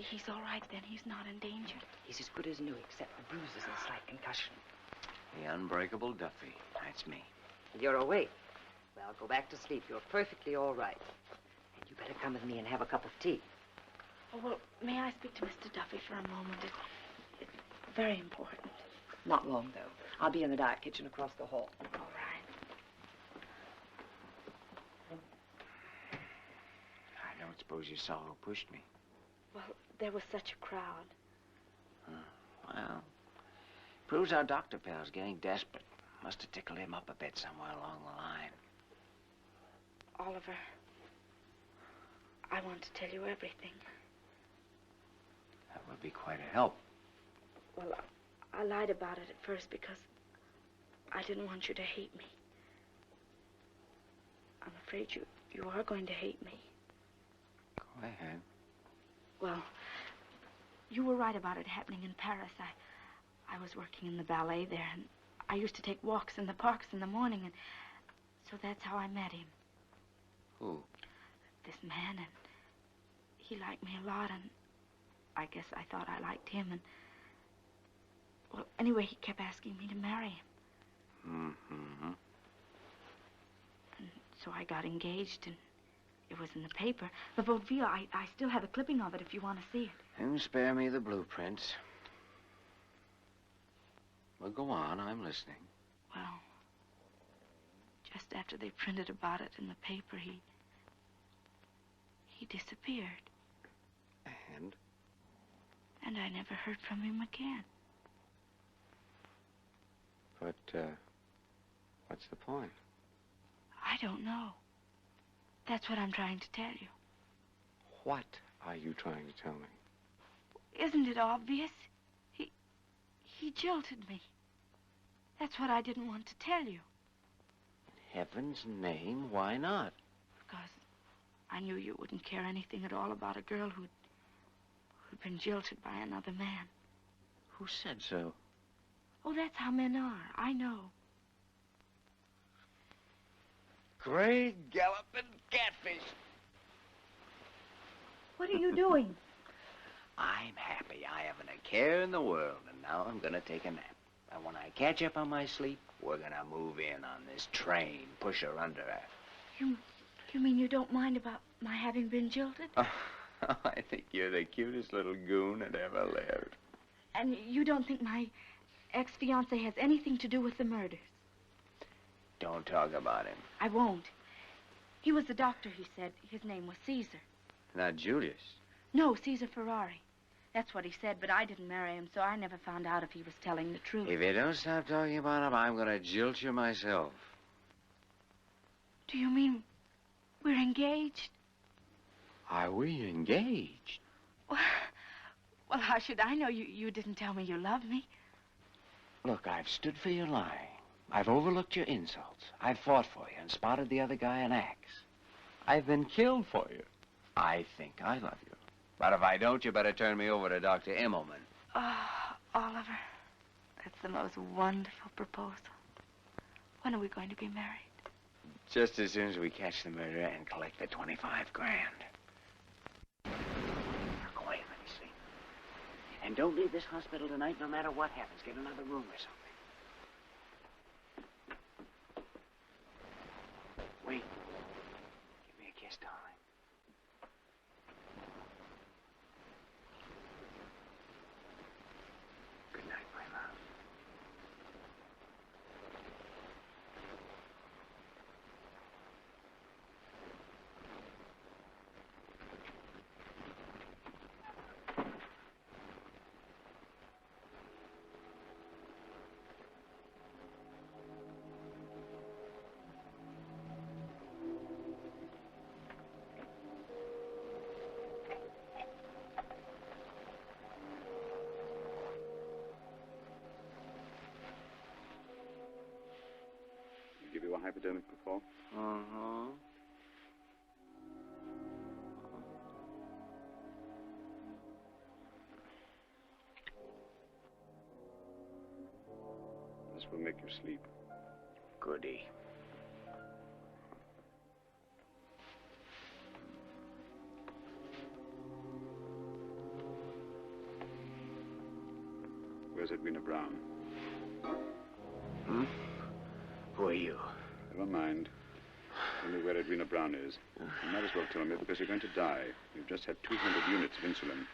He's all right, then. He's not in danger. He's as good as new, except the bruises and slight concussion. The unbreakable Duffy. That's me. You're awake. Well, go back to sleep. You're perfectly all right. And you better come with me and have a cup of tea. Oh, well, may I speak to Mr. Duffy for a moment? It's very important. Not long, though. I'll be in the dark kitchen across the hall. All right. I don't suppose you saw who pushed me. Well, there was such a crowd. Well, proves our doctor pal's getting desperate. Must have tickled him up a bit somewhere along the line. Oliver, I want to tell you everything. That would be quite a help. Well, I lied about it at first because I didn't want you to hate me. I'm afraid you are going to hate me. Go ahead. Well, you were right about it happening in Paris. I was working in the ballet there, and I used to take walks in the parks in the morning, and so that's how I met him. Who? This man, and he liked me a lot, and I guess I thought I liked him, and well, anyway, he kept asking me to marry him. Mm-hmm. And so I got engaged, and it was in the paper. The vaudeville, I still have a clipping of it if you want to see it. You spare me the blueprints. Well, go on, I'm listening. Well, just after they printed about it in the paper, he disappeared. And? And I never heard from him again. But, what's the point? I don't know. That's what I'm trying to tell you. What are you trying to tell me? Isn't it obvious? He jilted me. That's what I didn't want to tell you. In heaven's name, why not? Because I knew you wouldn't care anything at all about a girl who'd been jilted by another man. Who said so? Oh, that's how men are. I know. Great galloping catfish. What are you doing? I'm happy. I haven't a care in the world, and now I'm gonna take a nap. And when I catch up on my sleep, we're gonna move in on this train, push her under her. You mean you don't mind about my having been jilted? I think you're the cutest little goon that ever lived. And you don't think my ex-fiance has anything to do with the murders? Don't talk about him. I won't. He was the doctor, he said. His name was Caesar. Not Julius. No, Caesar Ferrari. That's what he said, but I didn't marry him, so I never found out if he was telling the truth. If you don't stop talking about him, I'm gonna jilt you myself. Do you mean we're engaged? Are we engaged? Well, how should I know? You didn't tell me you loved me. Look, I've stood for your lying. I've overlooked your insults. I've fought for you and spotted the other guy an axe. I've been killed for you. I think I love you. But if I don't, you better turn me over to Dr. Immelman. Oh, Oliver, that's the most wonderful proposal. When are we going to be married? Just as soon as we catch the murderer and collect the 25 grand. Now, go away, let me sleep. And don't leave this hospital tonight, no matter what happens. Get another room or something. Wait. give you a hypodermic before? Uh-huh. This will make you sleep. Goody. Where's Edwina Brown? Hmm? Who are you? Never mind. Tell me where Edwina Brown is. You might as well tell me because you're going to die. You've just had 200 units of insulin.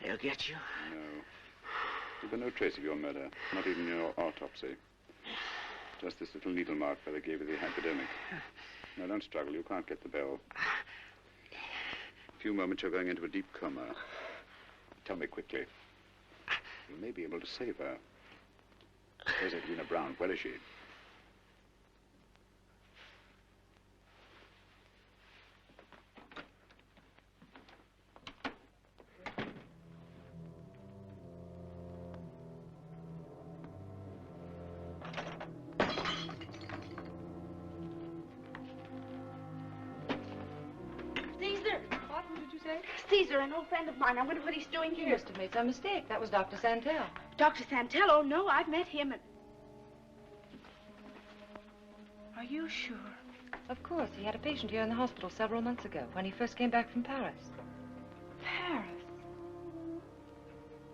They'll get you? No. There's been no trace of your murder, not even in your autopsy. Just this little needle mark where they gave you the hypodermic. Now, don't struggle. You can't get the bell. In a few moments, you're going into a deep coma. Tell me quickly. You may be able to save her. Where's Edwina Brown? Where is she? Caesar, an old friend of mine. I wonder what he's doing here. You must have made some mistake. That was Dr. Santel. Dr. Santel? Oh, no, I've met him and... Are you sure? Of course. He had a patient here in the hospital several months ago when he first came back from Paris. Paris?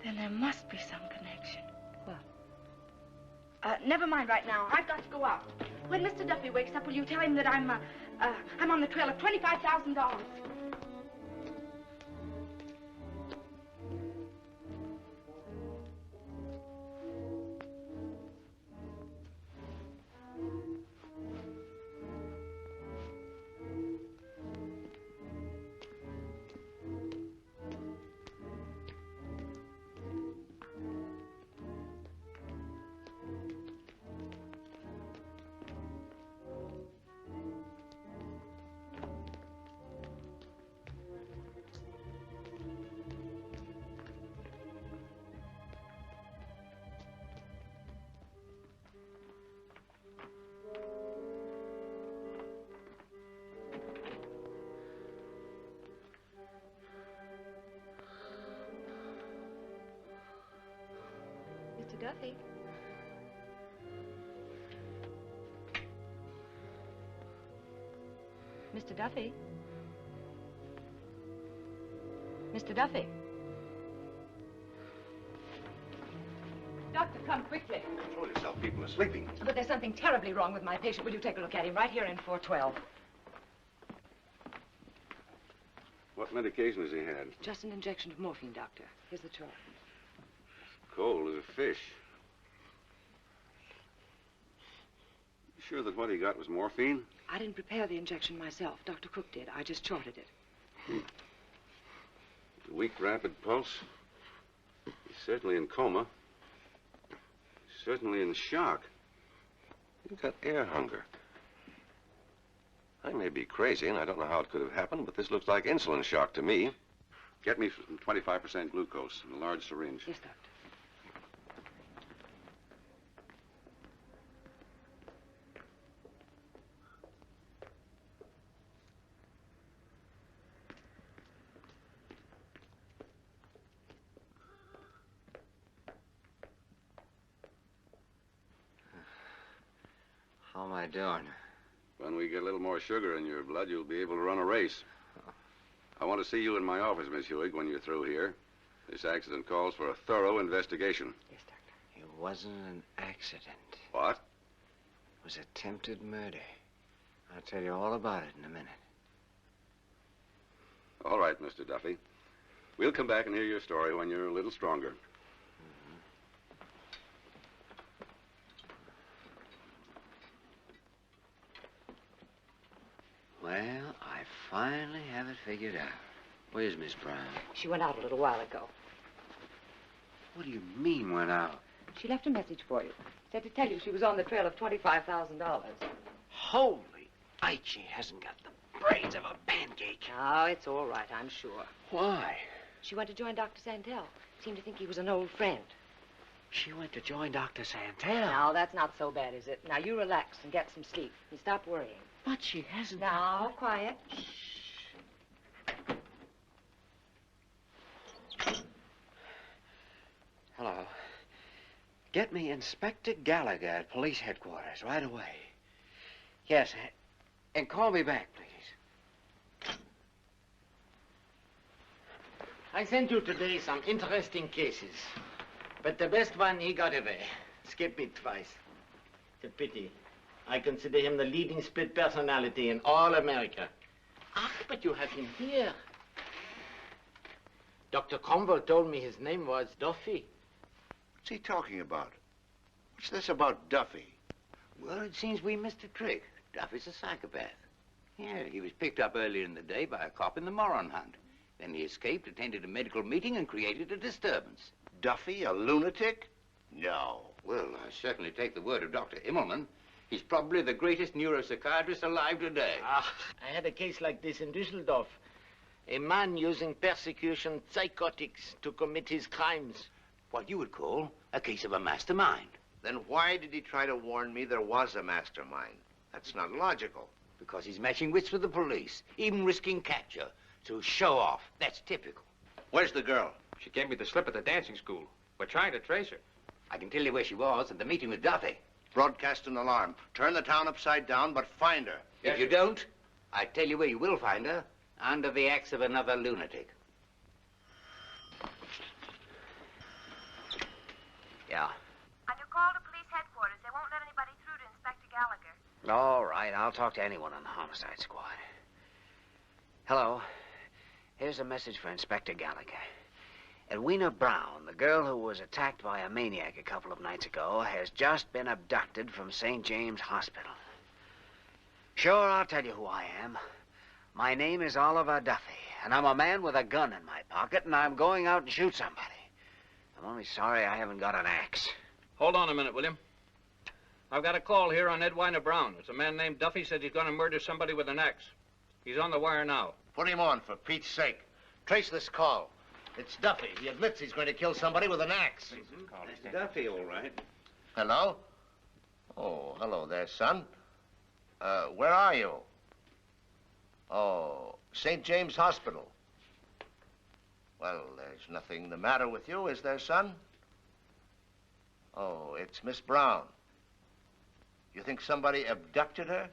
Then there must be some connection. What? Never mind right now. I've got to go out. When Mr. Duffy wakes up, will you tell him that I'm on the trail of $25,000? Mr. Duffy. Mr. Duffy. Mr. Duffy. Doctor, come quickly. Control yourself. People are sleeping. But there's something terribly wrong with my patient. Will you take a look at him right here in 412? What medication has he had? Just an injection of morphine, Doctor. Here's the chart. Cold as a fish. You sure that what he got was morphine? I didn't prepare the injection myself. Dr. Cook did. I just charted it. Weak, rapid pulse. He's certainly in coma. He's certainly in shock. He's got air hunger. I may be crazy, and I don't know how it could have happened, but this looks like insulin shock to me. Get me some 25% glucose in a large syringe. Yes, Doctor. How am I doing? When we get a little more sugar in your blood, you'll be able to run a race. I want to see you in my office, Miss Hewig, when you're through here. This accident calls for a thorough investigation. Yes, Doctor. It wasn't an accident. What? It was attempted murder. I'll tell you all about it in a minute. All right, Mr. Duffy. We'll come back and hear your story when you're a little stronger. Well, I finally have it figured out. Where's Miss Brown? She went out a little while ago. What do you mean, went out? She left a message for you. Said to tell you she was on the trail of $25,000. Holy Ike, she hasn't got the brains of a pancake. Oh, it's all right, I'm sure. Why? She went to join Dr. Santel. Seemed to think he was an old friend. She went to join Dr. Santel. No, that's not so bad, is it? Now, you relax and get some sleep and stop worrying. But she hasn't... Now, quiet. Hello. Get me Inspector Gallagher at police headquarters right away. Yes, and call me back, please. I sent you today some interesting cases. But the best one, he got away. Skipped it twice. It's a pity. I consider him the leading split personality in all America. Ah, but you have him here. Dr. Cromwell told me his name was Duffy. What's he talking about? What's this about Duffy? Well, it seems we missed a trick. Duffy's a psychopath. Yeah, he was picked up earlier in the day by a cop in the moron hunt. Then he escaped, attended a medical meeting, and created a disturbance. Duffy, a lunatic? No. Well, I certainly take the word of Dr. Immelman. He's probably the greatest neuropsychiatrist alive today. Ah, I had a case like this in Düsseldorf. A man using persecution psychotics to commit his crimes. What you would call a case of a mastermind. Then why did he try to warn me there was a mastermind? That's not logical. Because he's matching wits with the police, even risking capture. To show off. That's typical. Where's the girl? She gave me the slip at the dancing school. We're trying to trace her. I can tell you where she was at the meeting with Duffy. Broadcast an alarm. Turn the town upside down, but find her. If you don't, I tell you where you will find her. Under the axe of another lunatic. Yeah. On your call to police headquarters, they won't let anybody through to Inspector Gallagher. All right, I'll talk to anyone on the homicide squad. Hello. Here's a message for Inspector Gallagher. Edwina Brown, the girl who was attacked by a maniac a couple of nights ago, has just been abducted from St. James Hospital. Sure, I'll tell you who I am. My name is Oliver Duffy, and I'm a man with a gun in my pocket, and I'm going out and shoot somebody. I'm only sorry I haven't got an axe. Hold on a minute, William. I've got a call here on Edwina Brown. It's a man named Duffy says he's going to murder somebody with an axe. He's on the wire now. Put him on, for Pete's sake. Trace this call. It's Duffy. He admits he's going to kill somebody with an axe. It's Duffy, all right. Hello? Oh, hello there, son. Where are you? Oh, St. James Hospital. Well, there's nothing the matter with you, is there, son? Oh, it's Miss Brown. You think somebody abducted her?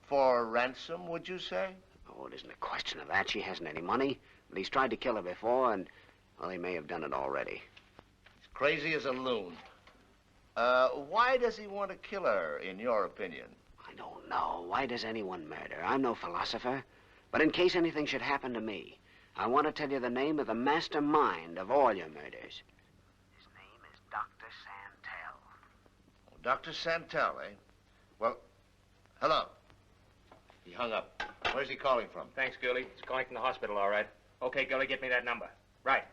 For ransom, would you say? Oh, it isn't a question of that. She hasn't any money. But he's tried to kill her before, and, well, he may have done it already. He's crazy as a loon. Why does he want to kill her, in your opinion? I don't know. Why does anyone murder? I'm no philosopher. But in case anything should happen to me, I want to tell you the name of the mastermind of all your murders. His name is Dr. Santel. Oh, Dr. Santel, eh? Well, hello. He hung up. Where's he calling from? Thanks, Gurley. He's calling from the hospital, all right. Okay, Gurley, get me that number. Right.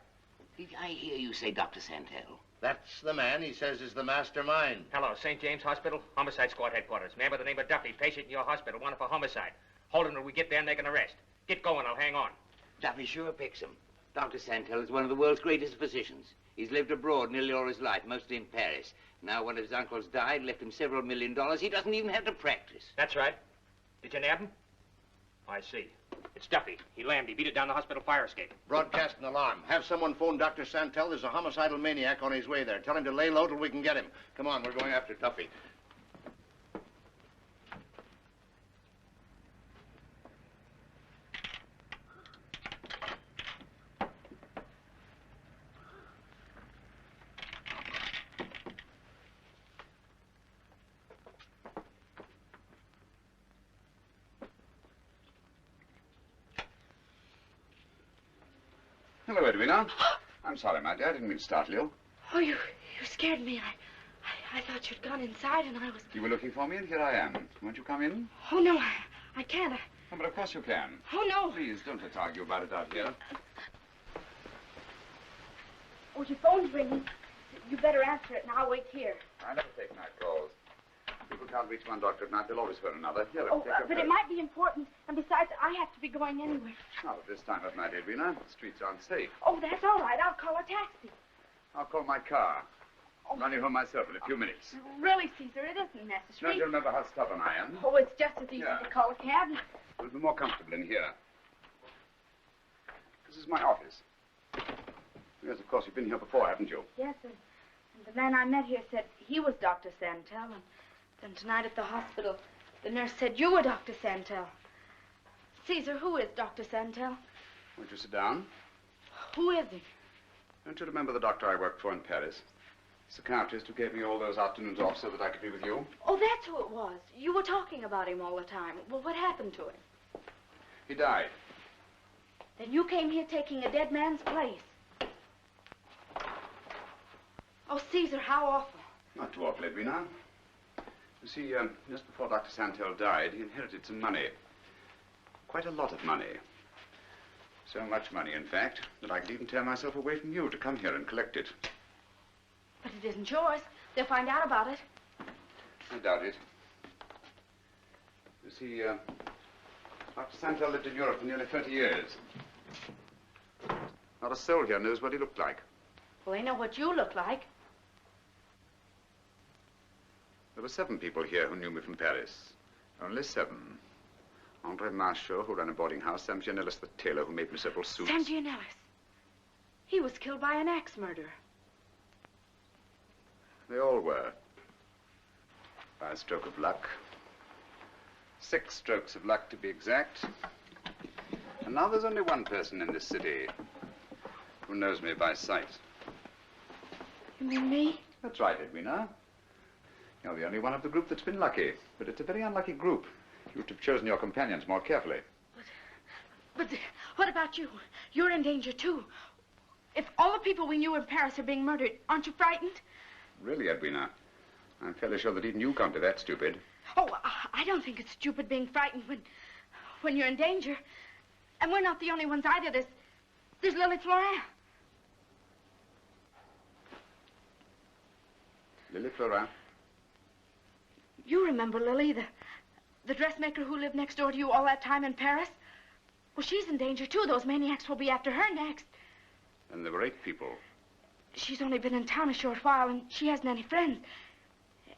Did I hear you say Dr. Santel? That's the man he says is the mastermind. Hello, St. James Hospital, homicide squad headquarters. Man by the name of Duffy, patient in your hospital, wanted for homicide. Hold him till we get there and make an arrest. Get going, I'll hang on. Duffy sure picks him. Dr. Santel is one of the world's greatest physicians. He's lived abroad nearly all his life, mostly in Paris. Now, one of his uncles died, left him several $1 million. He doesn't even have to practice. That's right. Did you nab him? I see. It's Duffy. He lammed. He beat it down the hospital fire escape. Broadcast an alarm. Have someone phone Dr. Santel. There's a homicidal maniac on his way there. Tell him to lay low till we can get him. Come on, we're going after Duffy. Hello, Edwina. I'm sorry, my dear. I didn't mean to startle you. Oh, you scared me. I thought you'd gone inside and I was... You were looking for me, and here I am. Won't you come in? Oh, no, I can't. Oh, but of course you can. Oh, no. Please, don't let's argue about it out here. Oh, your phone's ringing. You better answer it and I'll wait here. I never take night calls. Be people can't reach one doctor at night, they'll always phone another. Here, Oh, take your but it purse. might be important. And besides, I have to be going anywhere. Not at this time of night, Edwina. The streets aren't safe. Oh, that's all right. I'll call a taxi. I'll call my car. I'll run you home myself in a few minutes. Really, Caesar, it isn't necessary. Don't you remember how stubborn I am? Oh, it's just as easy to call a cab. We'll be more comfortable in here. This is my office. Yes, of course, you've been here before, haven't you? Yes, and the man I met here said he was Dr. Santel. And then tonight at the hospital, the nurse said you were Dr. Santel. Caesar, who is Dr. Santel? Won't you sit down? Who is he? Don't you remember the doctor I worked for in Paris? The psychiatrist who gave me all those afternoons off so that I could be with you? Oh, that's who it was. You were talking about him all the time. Well, what happened to him? He died. Then you came here taking a dead man's place. Oh, Caesar, how awful. Not too awful, Edwina. You see, just before Dr. Santel died, he inherited some money. Quite a lot of money. So much money, in fact, that I could even tear myself away from you to come here and collect it. But it isn't yours. They'll find out about it. I doubt it. You see, Dr. Santel lived in Europe for nearly 30 years. Not a soul here knows what he looked like. Well, they know what you look like. There were 7 people here who knew me from Paris. Only 7. Andre Marchot, who ran a boarding house. Sam Gianellis, the tailor who made me several suits. Sam Gianellis. He was killed by an axe murderer. They all were. By a stroke of luck. 6 strokes of luck, to be exact. And now there's only one person in this city who knows me by sight. You mean me? That's right, Edwina. You're the only one of the group that's been lucky. But it's a very unlucky group. You should have chosen your companions more carefully. But what about you? You're in danger, too. If all the people we knew in Paris are being murdered, aren't you frightened? Really, Edwina? I'm fairly sure that even you can't be that stupid. Oh, I don't think it's stupid being frightened when you're in danger. And we're not the only ones either. There's Lily Florin. Lily Florin? You remember Lily, the dressmaker who lived next door to you all that time in Paris? Well, she's in danger, too. Those maniacs will be after her next. And there were 8 people. She's only been in town a short while, and she hasn't any friends.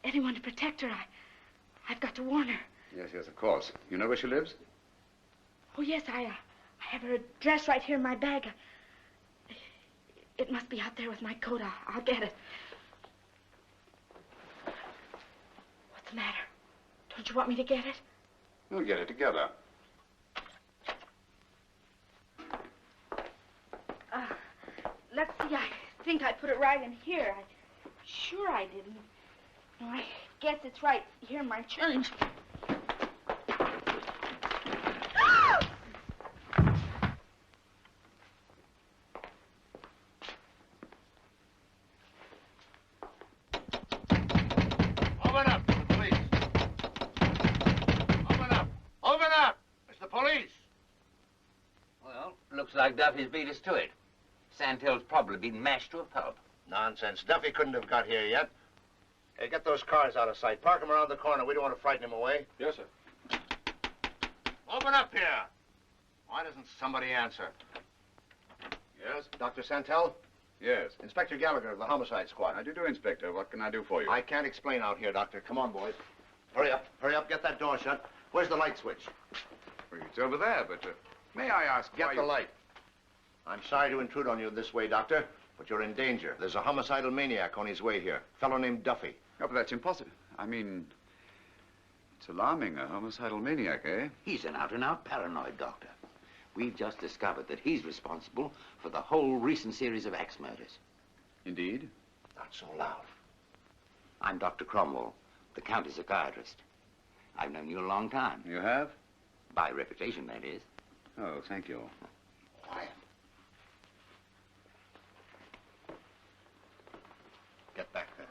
Anyone to protect her. I've got to warn her. Yes, yes, of course. You know where she lives? Oh, yes, I have her address right here in my bag. It must be out there with my coat. I'll get it. What's the matter? Don't you want me to get it? We'll get it together. Let's see. I think I put it right in here. Sure I didn't. No, I guess it's right here in my change. Open up, the police. Open up. Open up. It's the police. Well, looks like Duffy's beat us to it. Santel's probably been mashed to a pulp. Nonsense. Duffy couldn't have got here yet. Hey, get those cars out of sight. Park them around the corner. We don't want to frighten him away. Yes, sir. Open up here. Why doesn't somebody answer? Yes? Dr. Santel? Yes. Inspector Gallagher of the Homicide Squad. How do you do, Inspector? What can I do for you? I can't explain out here, Doctor. Come on, boys. Hurry up. Hurry up. Get that door shut. Where's the light switch? Well, it's over there, but may I ask Get why the you... light. I'm sorry to intrude on you this way, Doctor, but you're in danger. There's a homicidal maniac on his way here. A fellow named Duffy. Oh, but that's impossible. I mean, it's alarming, a homicidal maniac, eh? He's an out-and-out paranoid, Doctor. We've just discovered that he's responsible for the whole recent series of axe murders. Indeed? Not so loud. I'm Dr. Cromwell, the county psychiatrist. I've known you a long time. You have? By reputation, that is. Oh, thank you. Quiet. Get back there.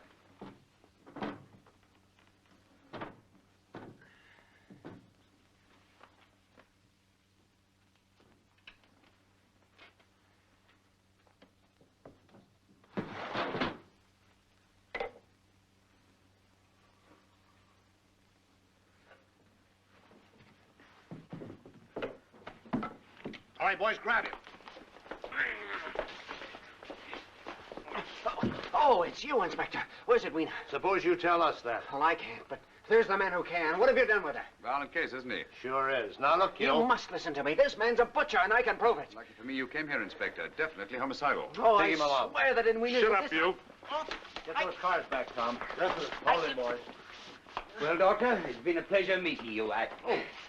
All right, boys, grab him. Oh, it's you, Inspector. Where's it, Weena? Suppose you tell us that. Well, I can't, but there's the man who can. What have you done with her? Violent case, isn't he? Sure is. Now, look, You must listen to me. This man's a butcher, and I can prove it. Lucky for me you came here, Inspector. Definitely homicidal. Oh, Take him along. swear that in Weena's... Shut up, you. Get those cars back, Tom. Hold him, boys. Well, Doctor, it's been a pleasure meeting you.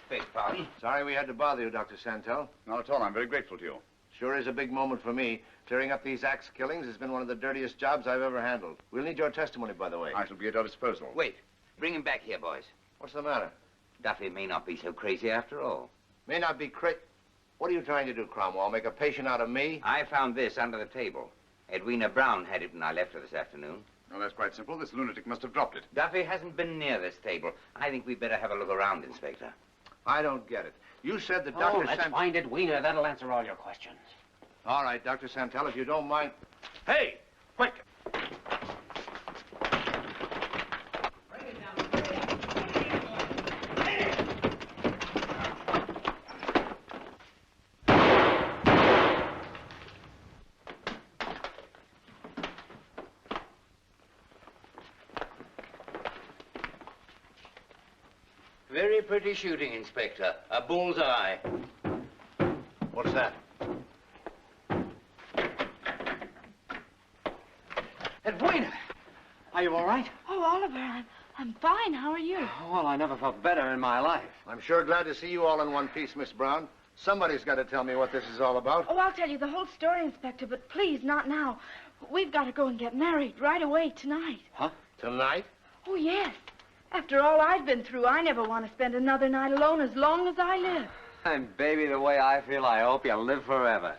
Beg pardon. Sorry we had to bother you, Dr. Santel. Not at all. I'm very grateful to you. Sure is a big moment for me. Clearing up these axe killings has been one of the dirtiest jobs I've ever handled. We'll need your testimony, by the way. I shall be at your disposal. Wait. Bring him back here, boys. What's the matter? Duffy may not be so crazy after all. May not be What are you trying to do, Cromwell? Make a patient out of me? I found this under the table. Edwina Brown had it when I left her this afternoon. No, that's quite simple. This lunatic must have dropped it. Duffy hasn't been near this table. I think we'd better have a look around, Inspector. I don't get it. You said that Dr. let's find it, Weena. That'll answer all your questions. All right, Dr. Santel, if you don't mind. Hey, quick. Very pretty shooting, Inspector. A bullseye. What's that? Edwina, are you all right? Oh, Oliver, I'm fine. How are you? Well, I never felt better in my life. I'm sure glad to see you all in one piece, Miss Brown. Somebody's got to tell me what this is all about. Oh, I'll tell you the whole story, Inspector, but please, not now. We've got to go and get married right away tonight. Huh? Tonight? Oh, yes. After all I've been through, I never want to spend another night alone as long as I live. And baby, the way I feel, I hope you'll live forever.